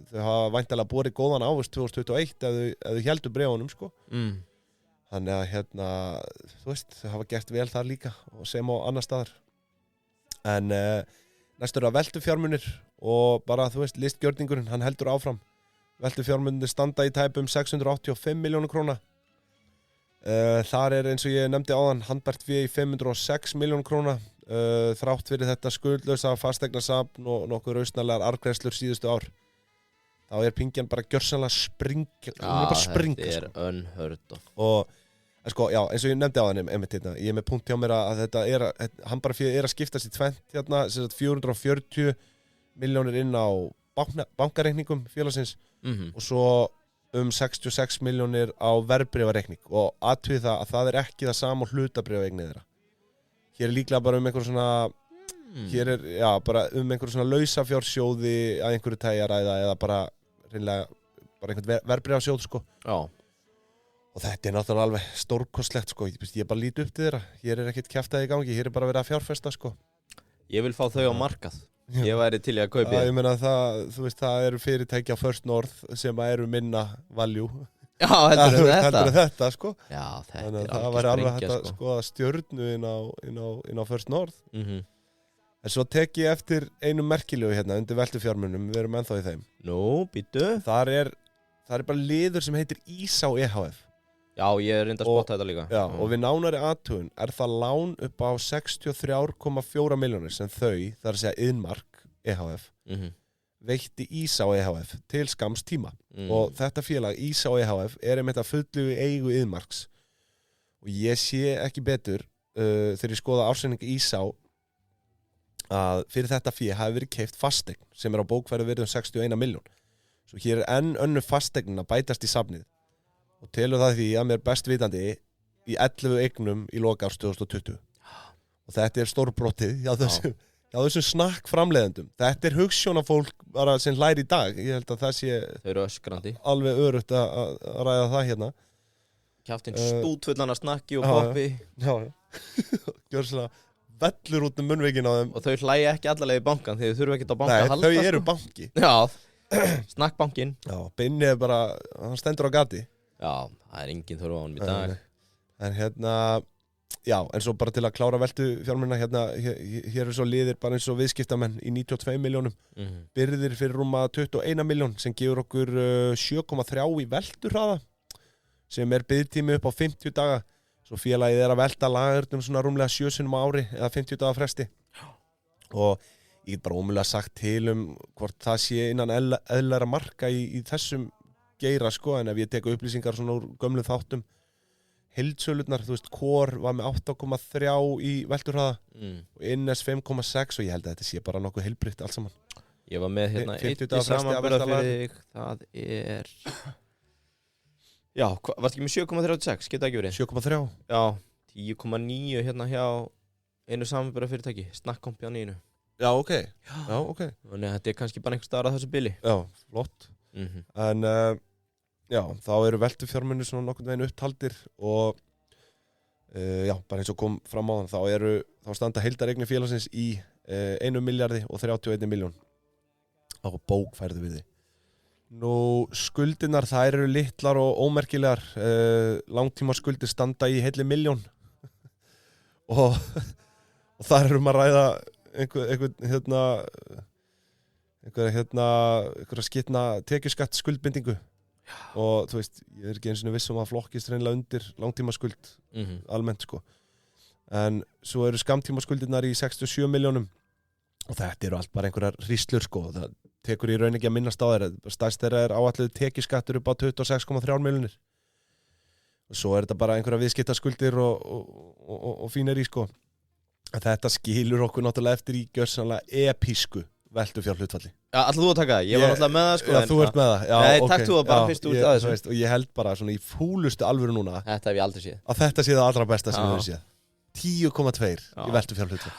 Þau hafa væntanlega borið góðan ávöxt 2021 ef þau héldu bréfunum, sko. Þannig að þú veist, þau hafa gert vel þar líka og sem á annar staðar. En næstur að veltufjármunir og bara, þú veist, listgjörningurinn, hann heldur áfram. Veltufjármunir standa í tæpum 685 milljónir króna. Þar er eins og ég nefndi áðan handbært við í 506 milljónir króna. Þrátt fyrir þetta skuldlausa fasteignasafn og nokkuð rausnalegar arðgreiðslur síðustu ár. Þá er pingjan bara gjörsamlega springa. Þetta er unheard of. Og sko, já, eins og ég nefndi áðan einmitt hérna, ég er með punkt hjá mér að þetta handbærféð er að skiptast í tvennt hérna, 440 milljónir inn á bankareikningum félagsins og svo 66 milljónir á verðbréfareikning og athugið það að það er ekki það sama hlutabréfaeignið þeirra. Hér er líklega bara einhver svona hér er, já, bara einhver svona lausafjársjóði að einhverju tagi að ræða eða bara reynilega bara einhvern verðbréfasjóð, sko. Já. Og þetta er náttúrulega alveg stórkostlegt, sko. Ég bara líti upp til þeirra. Hér er ekkert kjaftaði í gangi, hér er bara verið að fjárfesta, sko. Ég vil fá þau á markað. Ég væri til í að kaupa það. Ég meina það, þú veist, það eru fyrirtæki á First North sem eru minna value. Já, heldur þetta, sko. Já, þetta þannig er það væri alveg hægt að skoða stjörnu inn á First North. En svo tek ég eftir einu merkilegu hérna undir veltufjármunum, við erum ennþá í þeim. Nú, býtu. Það er bara liður sem heitir Ísá EHF. Já, ég er reyndar að spotta þetta líka. Já, og við nánari athugun er það lán upp á 63,4 milljónir sem þau, það er að segja Iðnmark EHF, veitti Ísá EHF til skamms tíma. Og þetta félag, Ísá EHF, er einmitt að fullu í eigu Iðnmarks. Og ég sé ekki betur þegar ég skoða ársreikninga Ísá að fyrir þetta fé hafi verið keypt fasteign sem er á bókfærðu verið 61 milljón. Svo hér er enn önnur fasteignin að bætast í safnið. Og telur það því að mér best vitandi í 11 eignum í loka árs 2020. Og þetta er stórbrotið hjá þessum snakk framleiðendum. Þetta er hugsjónafólk bara sem hlæri í dag. Ég held að það sé þau eru öskrandi. Alveg örugt að ræða það hérna. Kjaftinn stútfullan af snakki og poppi. Já. Gjör svona vellur út munnveginn á þeim. Og þau hlæja ekki allavega í bankan því þau þurfa ekki á banka að halda. Nei, þau eru banki. Já, snakkbankin. Já, Binni er bara, hann stendur á gati. Já, það er engin þörf á honum í dag. En hérna, já, en svo bara til að klára veltufjármunina, hér er svo liðir bara eins og viðskiptamenn í 92 milljónum. Byrðir fyrir rúma 21 milljón sem gefur okkur 7,3 í velturhraða sem er biðtími upp á 50 daga. Svo félagið er að velta lagernum svona rúmlega 7 sinnum á ári eða 50 daga fresti. Og ég get bara ómögulega sagt til hvort það sé innan eðlæra marka í þessum geira, sko, en ef ég tek upplýsingar svona úr gömlum þáttum heildsölurnar, þú veist, Core var með 8,3 í velturhraða og Innes 5,6 og ég held að þetta sé bara nokkuð heilbrigt allt saman. Ég var með hérna eitt í samanburðar fyrir þig, það er já, varst ekki með 7,36, geta ekki verið? 7,3? Já, 10,9 hérna hjá einu samanburðar fyrirtæki, Snakkkompaninu. Já, ok. Já, ok. Þannig að þetta er kannski bara einhver staðar að þessu bili. Já, flott. En já, þá eru veltufjármunir svona nokkurn veginn upptaldir og já, bara eins og kom fram á þann þá standa heildareignir félagsins í 1 miljardi og 31 milljón á bókfærðu við því. Nú, skuldirnar, þær eru litlar og ómerkilegar. Langtíma skuldir standa í heilli milljón og þar erum að ræða einhverja skitna tekjuskatt skuldbindingu. Og þú veist, ég er ekki eins og viss að flokkist reynilega undir langtíma skuld almennt, sko. En svo eru skammtímaskuldirnar í 67 milljónum og þetta eru allt bara einhverjar hríslur, sko. Það tekur í raun ekki að minnast á þeirra. Stærst þeirra er áætluð tekjuskattur upp á 26,3 milljónir. Og svo er þetta bara einhverja viðskiptaskuldir og fínir í, sko. Þetta skilur okkur náttúrulega eftir í gjörsamlega episku veltufjárhlutfalli. Já, ætlaðu þú að taka það? Ég var náttúrulega með það sko. Já, þú ert með það. Já, nei, takk þú það bara fyrst út af þessu. Og ég held bara svona í fúlustu alvöru núna. Þetta hef ég aldrei séð. Að þetta sé það allra besta sem við höfum séð. 10,2 í veltufjárhlutfall.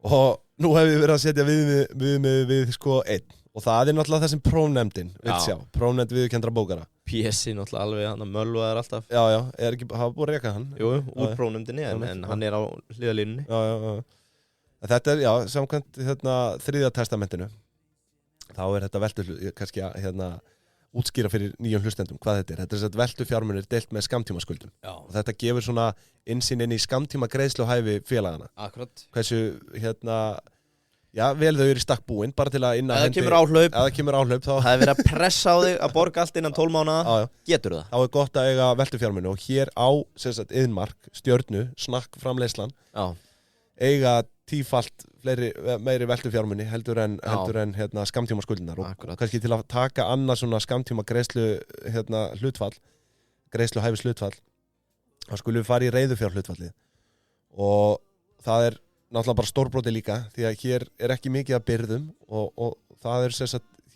Og nú hef ég verið að setja við sko 1. Og það náttúrulega það sem prófnefndin vill sjá. Prófnefnd viðurkenndra bókara. PSI náttúrulega alveg, hann að mölvaðar alltaf. Já, hafa búið að reka hann. Jú, úr prófnefndinni, en hann á hliðalínunni. Já. Þetta samkvæmt þriðja testamentinu. Þá þetta veltu, kannski útskýra fyrir nýjum hlustendum hvað þetta er. Þetta er veltufjármunir deilt með skammtímaskuldum. Já. Og þetta gefur svona innsýn inn í skammtíma greiðsluhæfi félagana. Akkurat. Hversu, vel þau eru í stakk búin, bara til að inna hendi. Ef það kemur áhlaup, þá... Það verið að pressa á þig að borga allt innan 12 mánaða, getur það. Þá gott að eiga veltufjármunir og hér á, Iðnmark, Stjörnu, Snakk framleiðslan, eiga tífalt meiri veltufjármunni heldur en skammtíma skuldinar og kannski til að taka annað svona skammtíma greiðsluhæfis hlutfall þá skulum við fara í reiðufjárhlutfallið og það er náttúrulega bara stórbroti líka því að hér er ekki mikið að byrðum og það er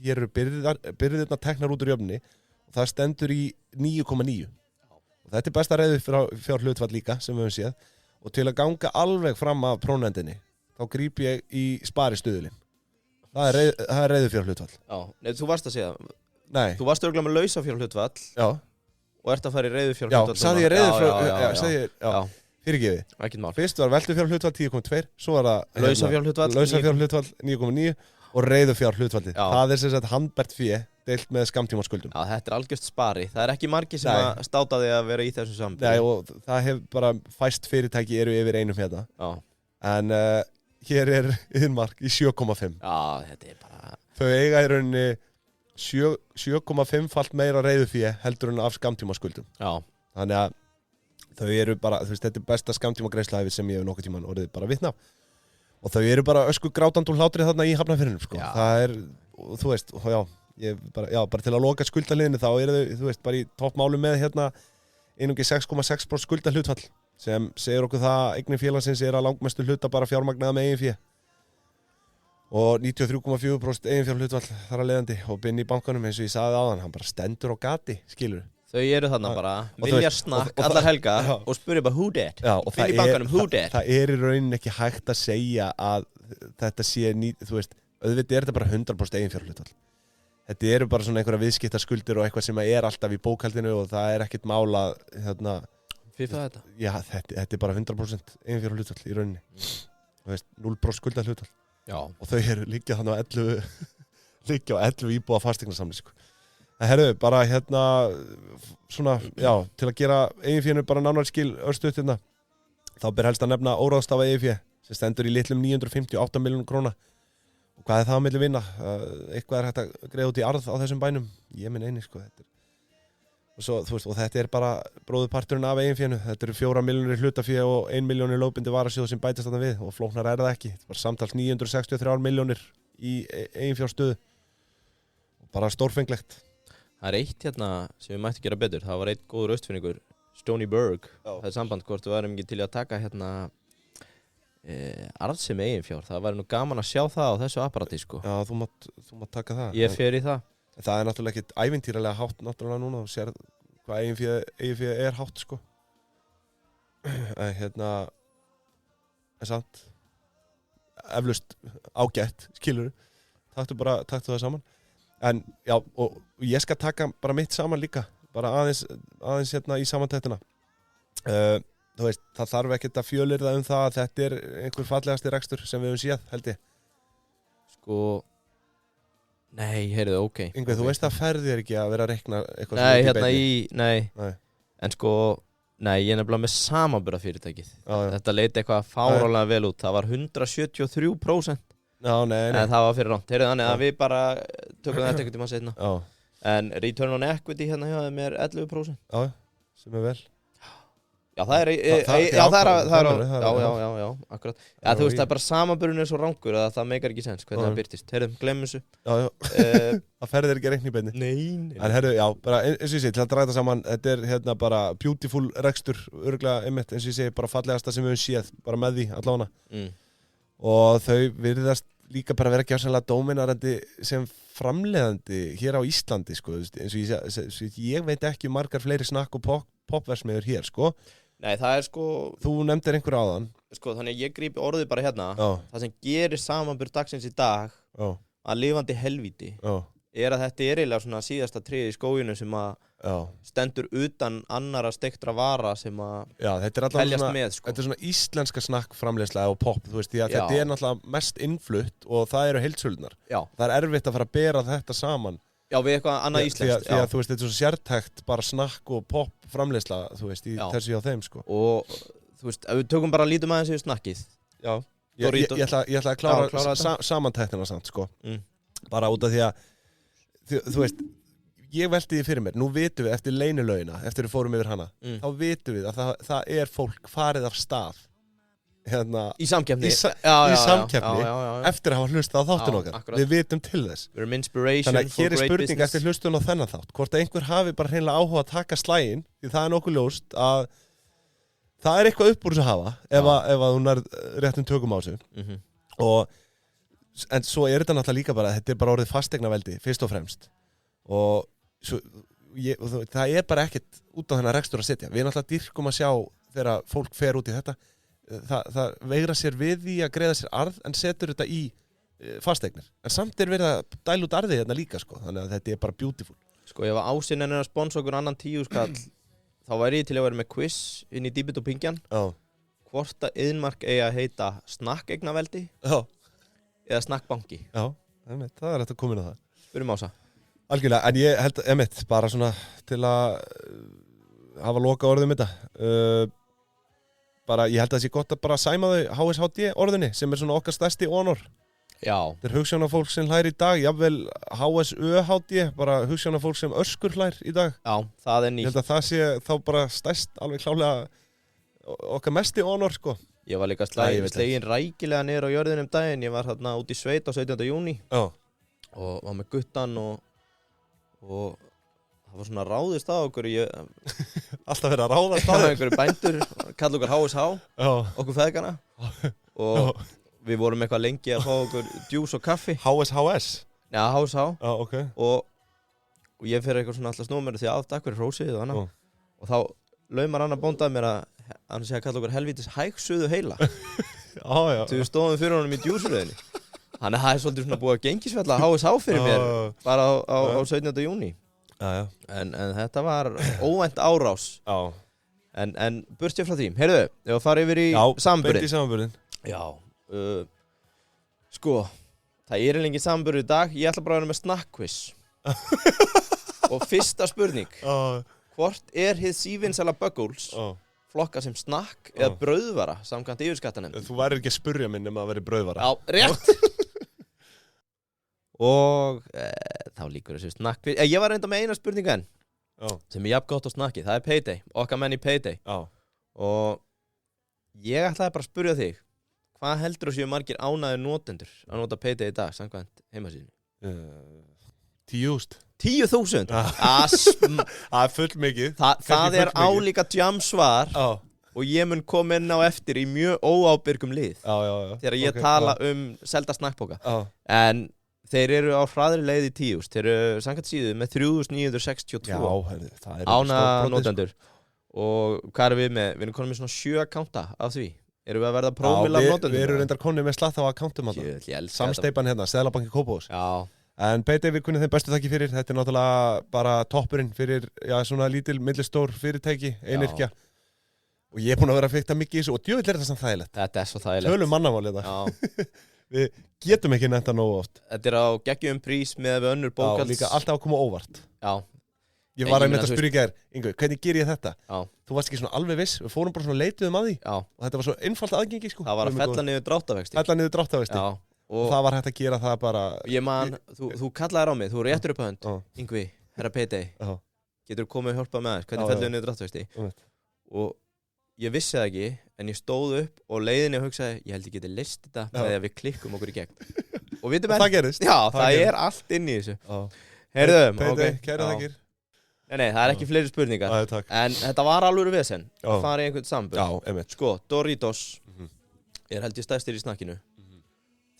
hér eru byrðirna teknar út úr jöfnunni og það stendur í 9,9 og þetta er besta reiðufjárhlutfall líka sem við höfum séð og til að ganga alveg fram af prófnefndinni þá gríp ég í sparistuðulinn. Það er reiðufjárhlutfall. Já, nei, þú varst að segja. Nei. Þú varst örugglega með lausafjárhlutfall. Já. Og ert að fara í reiðufjárhlutfall. Já, sagði ég reiðufjárhlutfall. Já. Fyrirgefið. Ekkert mál. Fyrst var veltufjárhlutfall 10,2, svo var það lausafjárhlutfall 9,9 og reiðufjárhlutfallið. Það er sem sagt handbært fé deilt með skammtíma skuldum. Já, þetta er algjört spari. Það er ekki margir sem að státa því að vera í þessum sambandi. Nei, og það hefur bara fæst fyrirtæki eru yfir einum hérna. Já. En hér er Iðnmark í 7,5. Já, þetta er bara... Þau eiga í rauninni 7,5-falt meira reiðufé heldur en af skammtíma skuldum. Já. Þannig að þau eru bara, þú veist, þetta er besta skammtíma greiðsluhæfi sem ég hef nokkuð tímann orðið bara vitna. Og þau eru bara ösku grátandi og hlátrið þarna í Hafnarfirðinum, sko. Já. Það er, þú veist, bara til að loka skuldahliðinu þá eru þau, þú veist, bara í toppmálum með einungi 6,6% skuldahlutfall sem segir okkur það að eignir félagsins er að langmestu hluta bara fjármagnaða með eigin fé og 93,4% eigin fjárhlutfall þar að leiðandi og Binni í bankanum eins og ég sagði áðan, hann bara stendur á gati, skilur. Þau eru þarna bara, vilja snakk allar helga og spurja bara who that? Binni í bankanum, who that? Það er í rauninni ekki hægt að segja að þetta sé, þú veist, auðvitað er þetta bara 100% eigin fjárhlutfall. Þetta eru bara svona einhverja viðskiptaskuldir og eitthvað sem er alltaf í bókhaldinu og það er ekkert mál að FIFA þetta? Já, þetta er bara 100% eiginfjárhlutfall í rauninni. Þú veist, 0% skuldahlutfall. Já. Og þau eru líka þannig á 11 íbúa fasteignasamning, sko. En herru, bara svona, já, til að gera eiginfjörnu bara nánar skil örstuðt þá ber helst að nefna óráðstafa eiginfjö sem stendur í litlum 958 milljónum króna. Og hvað er það á milli vinna? Eitthvað er hægt að greiða út í arð á þessum bænum. Ég minn eini, sko. Og, svo, þú veist, og þetta er bara bróðuparturinn af eiginfénu. Þetta eru 4 milljónir í hlutafé og 1 milljón í lögbundið varasjóð sem bætast þarna við. Og flóknar er það ekki. Þetta var samtals 963 milljónir í eiginfjárstöðu. Bara stórfenglegt. Það er eitt sem við mætti gera betur. Það var eitt góður austfinningur, Stony Berg. Það er samband hvort við varum ekki til að taka arðsemi eiginfjár, það væri nú gaman að sjá það á þessu apparati, sko. Já, þú mátt taka það. Ég fer í það. Það er náttúrulega ekkert ævintýralega hátt náttúrulega núna og sér hvað eiginfjö er hátt, sko. En samt eflaust ágætt, skilurðu. Taktu það saman. En já, og ég skal taka bara mitt saman líka, bara aðeins í samantættina. Þú veist, það þarf ekkert að fjölyrða það að þetta er einhver fallegasti rekstur sem við höfum séð, held ég. Sko, nei, heyrðu, ok. Yngveig, þú veist að ferðir ekki að vera að rekna eitthvað nei. En sko, nei, ég er nefnilega með samanburðarfyrirtækið. Þetta leiti eitthvað fáránlega vel út. Það var 173%. Já, nei. En það var fyrir rámt. Heyrðu, þannig að við bara tökum þetta einhvern tímann seinna. Já. En return on equity hjá þeim er 11%. Já, sem er vel. Já, það er akkurat. Já, þú veist, það er bara samanburðurinn er svo rangur að það meikar ekki sens hvernig það birtist. Heyrðum, glemm þessu. Já. Það ferðir ekki að reikna í beinni. Nei. En heyrðu, já, bara eins og ég segi, til að draga þetta saman, þetta er bara beautiful rekstur, örugglega einmitt, eins og ég segi, bara fallegasta sem við höfum séð, bara með því, allavega. Og þau virðast líka bara vera gjörsamlega dóminarandi sem framleiðandi hér á Íslandi, sko, eins og ég veit ekki margar fleiri snakk og popversmiður hér, sko. Nei, það sko... Þú nefndir einhver áðan. Sko, þannig að ég grípi orðið bara hérna. Það sem gerir samanburð dagsins í dag að lifandi helvíti er að þetta eiginlega svona síðasta tréð í skóginum sem að stendur utan annara steiktra vara sem að teljast með, sko. Þetta svona íslenska snakkframleiðsla og pop, þú veist, því að þetta náttúrulega mest innflutt og það eru heildsölunar. Það erfitt að fara að bera þetta saman. Já, við eitthvað annað íslenskt. Því að þú veist, þetta er svo sértækt bara snakk og pop framleiðsla, þú veist, í þessu hjá þeim, sko. Og þú veist, ef við tökum bara lítum aðeins yfir snakkið. Já, ég ætla að klára samantæktina samt, sko. Bara út af því að, þú veist, ég velti því fyrir mér, nú vitum við eftir leynilögina, eftir við fórum yfir hana, þá vitum við að það er fólk farið af stað. Í samkeppni eftir að hafa hlustað á þáttun okkar. Við vitum til þess. Þannig að hér er spurning eftir hlustun á þennan þátt, hvort að einhver hafi bara hreinlega áhuga að taka slægin, því það er nokkuð ljóst að það er eitthvað upp úr þessu að hafa ef að hún er réttum tökum á þessu. En svo er þetta náttúrulega líka bara, þetta er bara orðið fasteignaveldi fyrst og fremst, og það er bara ekkert út á þennan rekstur að setja. Við náttúrulega dýrkum að sjá þegar fólk fer út í þetta. Það veigra sér við því að greiða sér arð en setur þetta í fasteignir. En samt er verið að dæla út arðið hérna líka, sko. Þannig að þetta er bara beautiful. Sko, ef Ásinn er að sponsa okkur annan 10 skall, þá væri ég til að vera með quiz inn í Dýbit og Pingjan. Hvort að Iðnmark eigi að heita snakkegnaveldi eða snakkbanki. Já, það er hægt að koma inn á það. Spyrum Ása. Algjörlega, en ég held, bara svona til að hafa loka orðið um þetta. Bara, ég held að það sé gott að bara sæma þau HSHD orðinni sem er svona okkar stærsti honor. Já. Þetta er hugsjónafólk sem hlær í dag, jafnvel HSÖHD, bara hugsjónafólk sem öskur hlær í dag. Já, það er nýtt. Ég held að það sé þá bara stærst alveg klálega okkar mesti honor, sko. Ég var líka slegin rækilega niður á jörðinum daginn, ég var hérna út í sveit á 17. júní. Já. Og var með guttan og það var svona ráðist á okkur. Alltaf verið að ráðast á þér. Einhverju bændur, kalla okkur HSH, okkur feðgana. Og við vorum eitthvað lengi að fá okkur djús og kaffi. HSHS? Já, HSH. Já, ok. Og ég fyrir eitthvað svona alltaf snúmur því að takk fyrir hrósið og annað. Og þá laumar annar bóndað mér að hann sé að kalla okkur helvítis hægsuðu heila. Já. Þegar við stóðum fyrir honum í djúsröðinni. Þannig að það er svolítið svona búið að gengisfella HSH fyrir mér bara á 17. júní. Já. En þetta var óvænt árás. Já. En burtið frá því. Heyrðu, ef að fara yfir í samanburðinn. Beint í samanburðinn. Já. Sko, það er lengi samanburður í dag. Ég ætla bara að vera með snakkquiz. Og fyrsta spurning. Hvort er hið sívinsæla Buggles flokka sem snakk eða brauðvara samkvæmt yfirskattanefnd? Þú værir ekki að spurja minn að vera brauðvara. Já, rétt. Og þá líkur þessu snakkquiz. Ég var reynda með eina spurningu enn sem er jafn gott á snakki. Það er Payday, okkar menn í Payday. Og ég ætlaði bara að spurja þig, hvað heldur þú séu margir ánægðir notendur að nota Payday í dag samkvæmt heimasíðunni? 10.000. 10.000? Það er full mikið. Það er álíka jamsvar og ég mun koma inn á eftir í mjög óábyrgum lið þegar ég tala selda snakkpoka. En þeir eru á hraðri leið í 10.000. Þeir eru samkvæmt síðu með 3.962 ánægða notendur. Og hvað erum við með? Við erum konum með svona 7 akkánta af því. Erum við að verða prómil af notendur? Við erum reyndar konum með slatt á akkántum. Samsteipan hérna, Seðlabanki Kópavós. En Payday við kunnum þeim bestu þakki fyrir. Þetta er náttúrulega bara toppurinn fyrir svona lítil, millistór fyrirtæki, einyrkja. Og ég er búinn að vera að fikta mikið í þessu og djöfull er þetta samt þægilegt. Þetta er svo þægilegt. Tölum mannamál þetta. Við getum ekki nefnt það nógu oft. Þetta er á geggjum prís með við önnur bókalds. Líka alltaf að koma óvart. Já. Ég var einmitt að spyrja í gær, Ingu, hvernig ger ég þetta? Já. Þú varst ekki svona alveg viss, við fórum bara svona leituðum að því. Já. Og þetta var svo einfalt aðgengi, sko. Það var að fella niður dráttarvexti. Fella niður dráttarvexti. Já. Og það var hægt að gera það bara. Ég man, þú kallaðir á mig, þú réttur upp á hönd. Ingvi, herra Payday. Getur þú komið og hjálpað með þess? Hvernig fellur niður dráttarvexti? Og ég vissi það ekki, en ég stóð upp og leiðinni og hugsaði, ég held ég geti list þetta með því að við klikkum okkur í gegn. Og vitum það gerist. Já, það er allt inn í þessu. Heyrðu, Payday, kæra þakkir. Nei, það er ekki fleiri spurningar. En þetta var alveg vesen. Farið einhvern sambund. Já, einmitt. Sko, Doritos er held ég stærstir í snakkinu.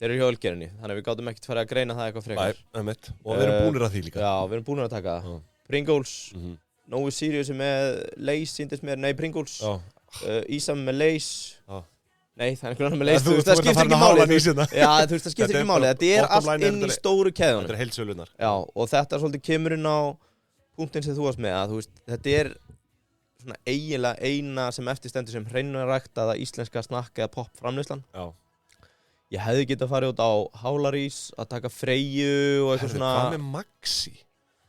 Þeir eru hjá Ölgerinni, þannig að við gátum ekkert farið að greina það eitthvað frekar. Og við erum búnir að því líka. Já, við erum búnir að taka það. Pringles, Nógu Sirius með Lays, síndist mér, nei Pringles, Ísam með Lays. Nei, það einhvern annar með Lays, þú veist, það skiptir ekki máli. Já, þú veist, það skiptir ekki máli. Þetta allt inn í stóru keðunum. Þetta heildsölunar. Já, og þetta svolítið kemur inn á punktinn sem þú varst með, að þú veist, þetta svona eiginlega eina sem eftirstendur sem hreinræktaða íslenska snakk eða pop framleiðslan. Já. Ég hefði getað farið út á Hálarís að taka Freyju og eitthvað svona. Hvað með Maxi?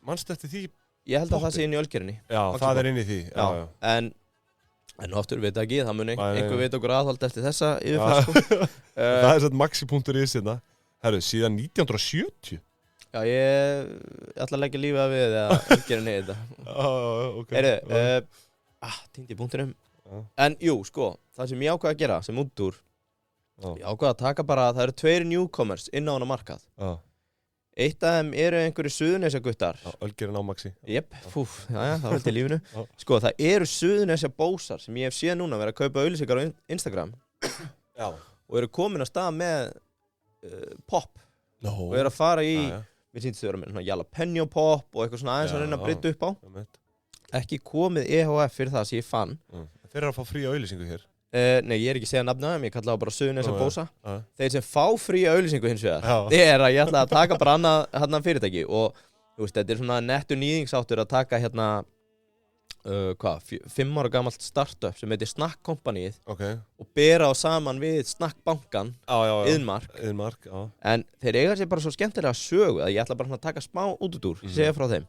Manstu eftir því? Ég held að það sé inn í Ölgerinni. Já, það inn í því. Já. En oftur veit ekki, það mun einhver veit okkur aðhald eftir þessa yfirferð sko. Það svona Maxi.is hérna. Herru, síðan 1970. Já, ég ætla að leggja lífið að við eða Ölgerinni þetta. Ok. Týndi punktinum. En jú, sko, það sem ég ákvað að gera sem útúr, ég ákvað að taka bara, það eru 2 newcomers inn á hana markað. Eitt af þeim eru einhverju Suðurnesjaguttar. Ölgerin á Maxi. Jep, það var til lífinu. Sko, það eru Suðurnesja bósar sem ég hef séð núna verið að kaupa auglýsingar á Instagram. Já. Og eru komin að stað með pop. Og eru að fara í, við sýndist þau vera með jalapeno pop og eitthvað svona aðeins að reyna að breyta upp á. Ekki komið EHF fyrir það sem ég fann. Þeir eru að fá fría auglýsingu hér. Nei, ég ekki að segja nafnið á þeim, ég kalla það bara Suðurnesja bósa. Þeir sem fá fría auglýsingu hins vegar, að ég ætla að taka bara annað fyrirtæki og þú veist, þetta svona nettur nýðingsáttur að taka 5 ára gamalt startup sem heitir Snakkkompaníið og bera á saman við Snakkbankan, Iðnmark. En þeir eiga sér bara svo skemmtilega sögu að ég ætla bara að taka smá útúr, segja frá þeim.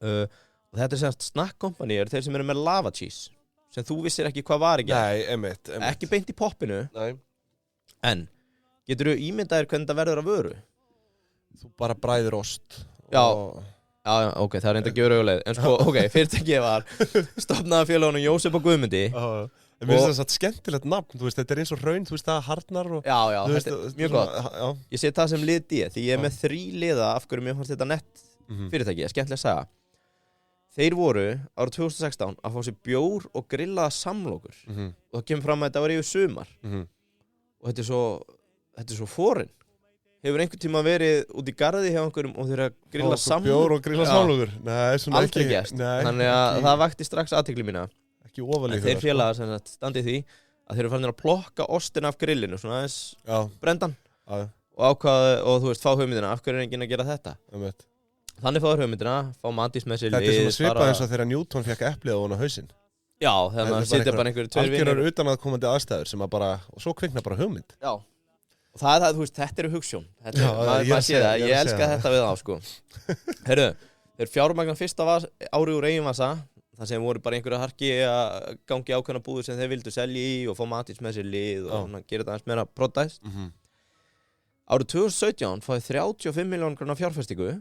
Og þetta semst Snakkkompaníið þeir sem eru með lava cheese. Sem þú vissir ekki hvað var ekki. Nei, einmitt. Ekki beint í poppinu. Nei. En, geturðu ímyndaðir hvernig það verður að vöru? Þú bara bræðir ost. Já, ok, það reynda að gefa auðvitað. En sko, ok, fyrirtækið var stofnaða félagunum Jósef og Guðmundi. Mér finnst það satt skemmtilegt nafn, þú veist, þetta eins og hraun, þú veist, það harnar og... Já, þetta mjög gott. Ég set það sem lið D, því ég með 3 liða af hverju mér fannst þetta nett fyrirtækið, skemmtilega að segja. Þeir voru árið 2016 að fá sér bjór og grillaða samlokur og það kemur fram að þetta var yfir sumar og þetta er svo foreign. Hefur einhvern tíma verið út í garði hjá einhverjum og þeir eru að grilla samlokur? Bjór og grilla samlokur? Nei, svona aldrei ekki. Gest. Þannig að það vakti strax athygli mína. Ekki ofalík. Þeir félagar sem standi því að þeir eru farin að plokka ostin af grillinu, svona aðeins brendan og ákvaða og þú veist, fá hugmyndina, af hverju er enginn að gera þetta? Þannig fáður hugmyndina, fá Matís með sér lið. Þetta er svona svipað eins og þegar Newton fekk eplið á hún á hausinn. Já, þegar maður sitja bara einhverju 2 vinir. Algjörar utanaðkomandi aðstæður sem að bara, og svo kvikna bara hugmynd. Já, og það, þú veist, þetta eru hugsjón. Maður sé það, ég elska þetta við þá, sko. Heyrðu, þeir fjármagna fyrsta ári úr eigin vasa, það sem voru bara einhverju harki að gangi ákveðna búður sem þeir vildu selja í og fá Matís með sér lið og gera þetta aðeins meira prodæst. Árið 2017 fáið 35 milljónir króna fjárfestingu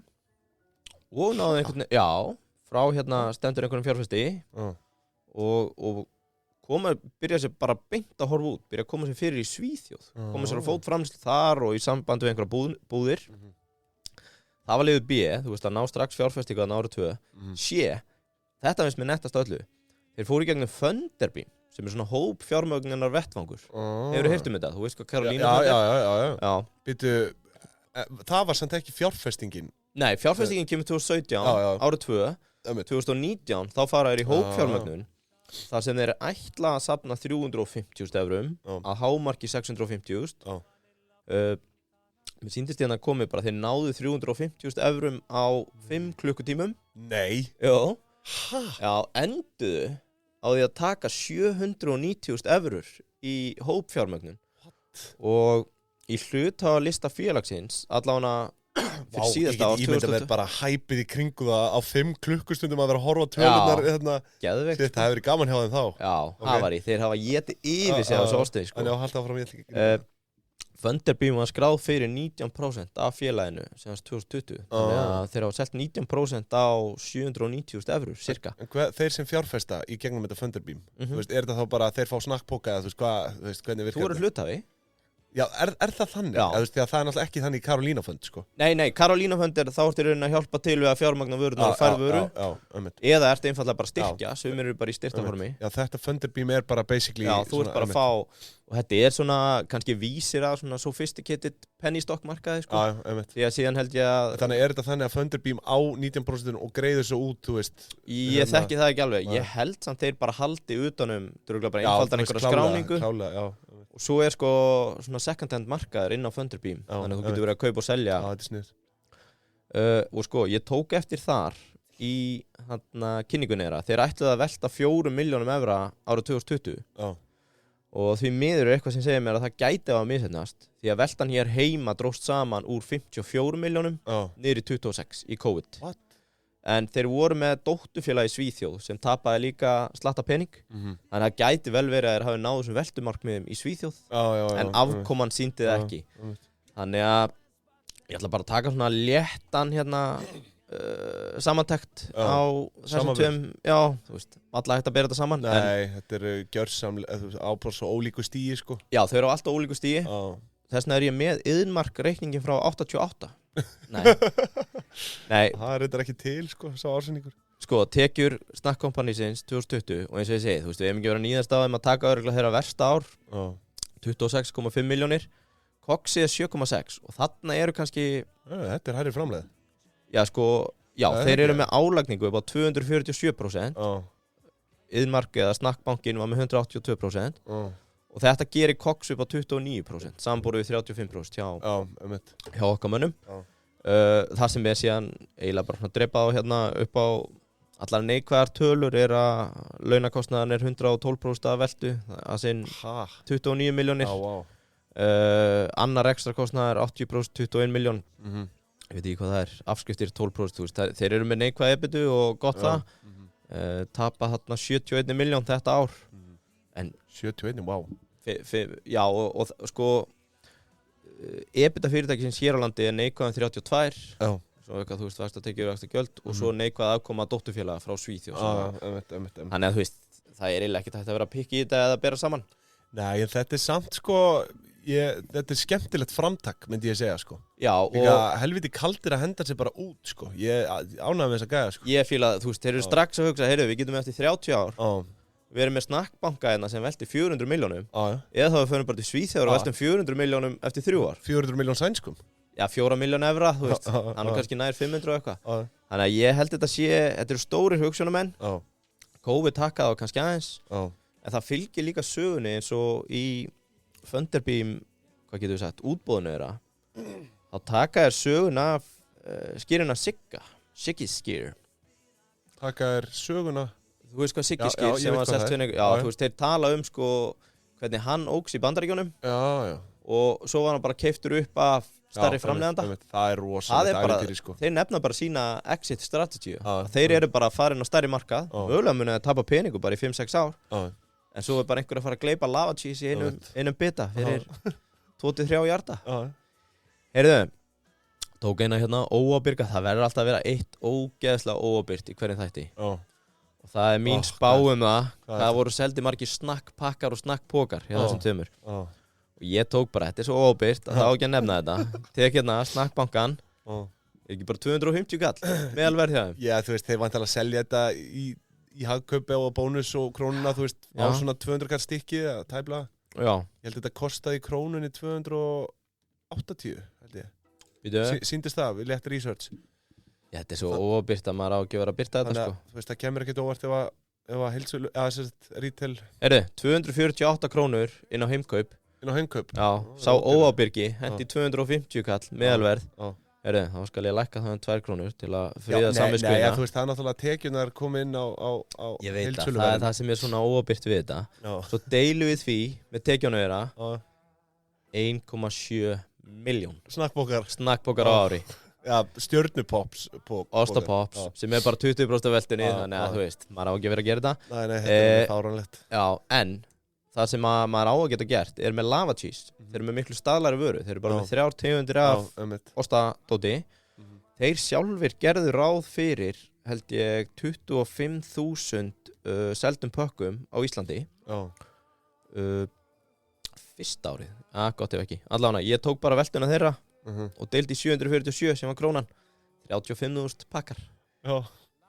og náðu einhvern veginn, frá stendur einhverjum fjárfesti og byrja sér bara beint að horfa út, byrja að koma sér fyrir í Svíþjóð, koma sér á fót framleiðslu þar og í sambandi við einhverja búðir. Það var liður B, þú veist að ná strax fjárfestingu að árið 2. C, þetta finnst mér nettast öllu. Þeir fóru í gegnum Thunderbeam, sem er svona hóp fjármögnunar vettvangur. Hefurðu heyrt þetta? Þú veist hvað Karolína Já. Býtu, það var samt ekki fjárfestingin. Nei, fjárfestingin kemur 2017, árið 2, 2019, þá fara þeir í hópfjármögnun, þar sem þeir ætla að safna 350.000 eurum, að hámarki 650.000. Mér sýndist hérna að komi bara, þeir náðu 350.000 eurum á 5 klukkutímum. Nei. Já, enduðu á því að taka 790.000 eurur í hópfjármögnun. Og í hluthafa félagsins, allavega fyrir síðasta ár 2020. Ég myndi að vera bara hæpið í kringu það á 5 klukkustundum að vera að horfa á tölunar. Geðveikt. Það hefur verið gaman hjá þeim þá. Já, það var þeir hafa getið yfir sig á þessu ástæði, sko. Þannig að halda áfram ég ætla ekki. Thunderbeam var skráð fyrir 19% af félaginu sem 2020. Þannig að þeir hafa selt 19% á 790.000 eurur, cirka. En þeir sem fjárfesta í gegnum þetta Thunderbeam, þú veist, er þetta þá bara að þeir fá snakkpoka eða þú veist, hvernig virkar þetta? Þú eru hluthafi. Já, er það þannig? Já. Þú veist, það er náttúrulega ekki þannig í Karolína Fund, sko. Nei, Karolína Fund þá ertu í rauninni að hjálpa til við að fjármagna vörurnar og færð vöru. Eða ertu einfaldlega bara styrkja, sumir eru bara í styrktaformi. Já, þetta Thunderbeam er bara basically... Já, þú ert bara að fá og þetta svona kannski vísir að svona sophisticated penny stock markaði sko. Því að síðan held ég að Þannig þetta þannig að Thunderbím á 19% og greiður svo út, þú veist Ég þekki það ekki alveg, ég held samt þeir bara haldi utanum, bara einfaldan einhverja skráningu klálega, og svo sko svona second hand markaður inn á Thunderbím þannig að þú getur verið að kaupa og selja þetta snið og sko, ég tók eftir þar í kynningunni þeirra þeir ætluðu að velta 4 milljónum evra árið 2020 og því miður eitthvað sem segir mér að það gæti að misheppnast því að veltan hér heima dróst saman úr 54 milljónum niður í 26 í COVID. What? En þeir voru með dótturfélag í Svíþjóð sem tapaði líka slatta pening þannig að það gæti vel verið að þeir hafi náð þessum veltumarkmiðum í Svíþjóð en afkoman sýndi það ekki þannig að ég ætla bara að taka svona léttan samantekt á þessum tveim þú veist, alla hægt að bera þetta saman Nei, þetta eru gjörsamlega ábúr svo ólíku stíi sko Já, þau eru alltaf ólíku stíi Þess vegna ég með Iðnmark reikningin frá 88 Nei Það er þetta ekki til sko, sá ársenningur Sko, tekjur Snakkkompanísins 2020 og eins og ég segi, þú veist, við hefum ekki verið að níðast á þeim að taka örugglega þeirra versta ár 26,5 milljónir Coxi 7,6 og þarna eru kannski Þetta er hærri framleið Já, sko, þeir eru með álagningu upp á 247% Iðnmark eða Snakkbankin var með 182% og þetta gerir Cox upp á 29% samanborið við 35% hjá okkar mönnum það sem er síðan eiginlega bara drepað á upp á allar neikvæðar tölur er að launakostnaðan er 112% af veltu að sinn 29 milljónir annar ekstra kostnaðar 80% 21 miljón ég veit ekki hvað það er, afskriftir 12% þú veist, þeir eru með neikvæð EBITDA og gott það tapa þarna 71 miljón þetta ár en 71, wow já og sko EBITDA fyrirtækisins hér á landi er neikvæðan 32 svo eitthvað þú veist vaxtatekjur og vaxtagjöld og svo neikvæð afkoma dótturfélaga frá Svíþjóð þannig að þú veist það er eiginlega ekkert hægt að vera að pikka í þetta eða bera saman Nei, en þetta er samt sko þetta er skemmtilegt framtak myndi ég segja sko Já og helviti kaldir að henda sér bara út sko ég ánægði með þessa gæja sko Ég fíla þú veist þeir eru strax að hugsa heyrðu við getum eftir 30 ár Við erum með snakkbanka sem velti 400 milljónum eða þá við förum bara til Svíþjóðar og veltum 400 milljónum eftir 3 ár 400 miljón sænskum Já 4 miljón evra þú veist hann er kannski nær 500 og eitthvað Þannig að ég held þetta eru stórir hugsjónamenn COVID takkaði á kannski aðeins en það fylgir líka sögunni eins og í Thunderbím, hvað getur við sagt, útboðinu þeirra þá taka þér söguna af skýrina Siggy's skýr Taka þér söguna Þú veist hvað Siggy's skýr sem var selt fyrir þú veist, þeir tala sko hvernig hann óks í Bandaríkjunum og svo var hann bara keyptur upp af stærri framleiðanda Það er rosalegt ævintýri sko Þeir nefna bara sína exit strategy þeir eru bara farin á stærri markað mögulega muni að tapa peningu bara í 5-6 ár En svo er bara einhver að fara að gleypa lava cheese í einum bita fyrir 2-3 hjarta. Heyrðu, tók eina óábyrga, það verður alltaf að vera eitt ógeðslega óábyrgt í hverjum þætti. Og það er mín spá það voru seldi margir snakkpakkar og snakkpokar hjá þessum tveimur. Og ég tók bara, þetta er svo óábyrgt að það á ekki að nefna þetta. Tek snakkbankan, ekki bara 250 kall, meðalverð hjá þeim. Já, þú veist, þeir vantilega að selja þetta í hagkaupi og bónus og krónuna, þú veist, á svona 200 kall stykki eða tæpla. Já. Ég held að þetta kostaði krónunni 280, held ég. Sýndist það, við létt research. Já, þetta er svo óábyrgt að maður á ekki að vera að byrta þetta, sko. Þú veist, það kemur ekkert óvart ef að heilsölu, retail. 248 krónur inn á heimkaup. Inn á heimkaup? Já, sá óábyrgi, hendi 250 kall, meðalverð. Þá skal ég lækka það 2 krónur til að friða samviskuna. Nei, þú veist, það er náttúrulega tekjunar komið inn á ég veit að það er það sem er svona óábyrgt við þetta. Svo deilum við því með tekjunum þeirra 1,7 miljón. Snakkbókar á ári. Já, stjörnupops. Ostapops, sem er bara 20% af veltunni, þannig að þú veist, maður á ekki verið að gera þetta. Nei, þetta er fáránlegt. Já, en það sem maður á að geta gert er með lava cheese. Þeir eru með miklu staðlari vöru. Þeir eru bara með 3 tegundir af ostadóti. Þeir sjálfir gerðu ráð fyrir, held ég, 25.000 seldum pökkum á Íslandi. Fyrsta árið. Gott ef ekki. Allavega, ég tók bara veltuna þeirra og deildi í 747 sem var krónan. 35.000 pakkar.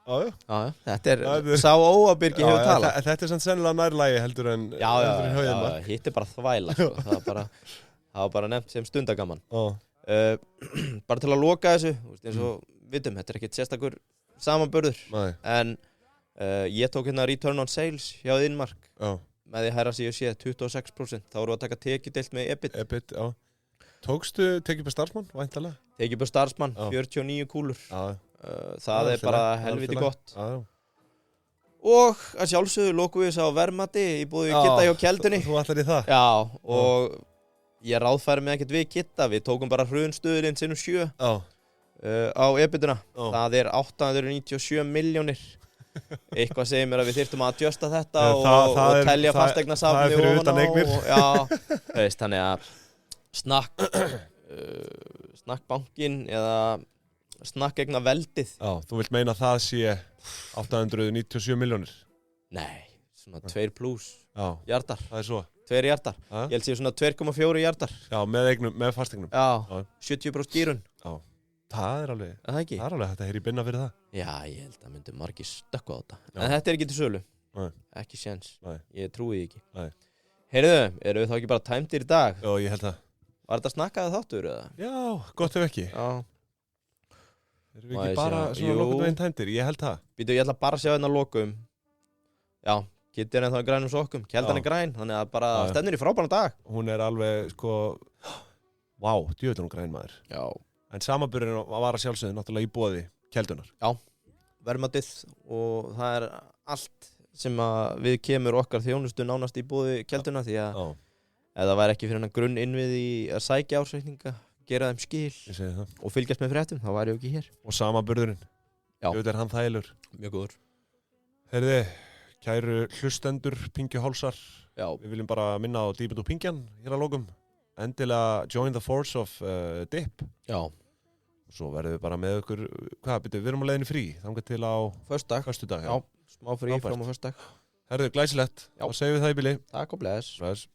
Þetta sá óabyrgi hefur talað. Þetta samt sennilega nærlægi heldur en Já, hitt bara þvæla sko. Það var bara nefnt sem stundagaman. Bara til að loka þessu, eins og vitum, þetta ekkert sérstakur samanburður. En ég tók hérna return on sales hjá Inmark með því herra sig að sé 26%. Þá voru að taka tekjudeilt með EBIT. Tókstu tekið per starfsmann, væntanlega? Tekið per starfsmann, 49 kúlur. Það bara helviti gott. Og að sjálfsögðu lokum við þess á verðmati í búið Kitta hjá Keldunni. Þú ætlar í það? Já, og ég ráðfæri mig ekkert við Kitta. Við tókum bara hrunstuðurinn sinnum 7 á EBIT-una. Það 897 milljónir. Eitthvað segir mér að við þyrftum að adjusta þetta og telja fasteignasafni það fyrir utan eignir. Þannig að snakkbankin eða snakkegna veldið. Þú vilt meina að það sé 897 milljónir? Nei, svona 2 plus hjartar. Það svo? 2 hjartar. Ég held sér svona 2,4 hjartar. Já, með fasteignum. 70% gírun. Það alveg, það ekki? Það alveg hægt að heyra í binna fyrir það. Já, ég held að myndi margir stökkva á þetta. En þetta ekki til sölu. Ekki séns. Ég trúi því ekki. Heyrðu, erum við þá ekki bara tæmdir í dag? Já, ég held það. Var þetta snakkaði þáttur eða? Já, gott ef ekki. Erum við ekki bara svona lokum veginn tæmdir? Ég held það. Býtu, ég ætla bara að sjá hérna lokum. Já, Kittir en þá grænum sokkum. Keldan græn, þannig að bara stefnir í frábæran dag. Hún alveg, vá, djöfull hún græn maður. Já. En samanburðurinn var að sjálfsögðu náttúrulega í boði Keldunar. Já, verðmatið og það allt sem við kemur okkar þjónustu nánast í boði Keldunar því að ef það væri ekki fyrir hennar grunninnviði að sækja ársreikninga, gera þeim skil og fylgjast með fréttum, þá væri ég ekki hér. Og samanburðurinn, auðvitað hann þægilegur. Mjög góður. Heyrðu, kæru hlustendur, Pingjuhálsar, við viljum bara minna á Dýbut og Pingjan hér að lokum. Endilega join the force of Dip. Já. Svo verðum við bara með ykkur, við erum á leiðinni frí, þangað til á föstudag. Já, smá frí fram á föstudag. Herðu, glæsilegt. Þá segjum við það í bili. Takk og bless.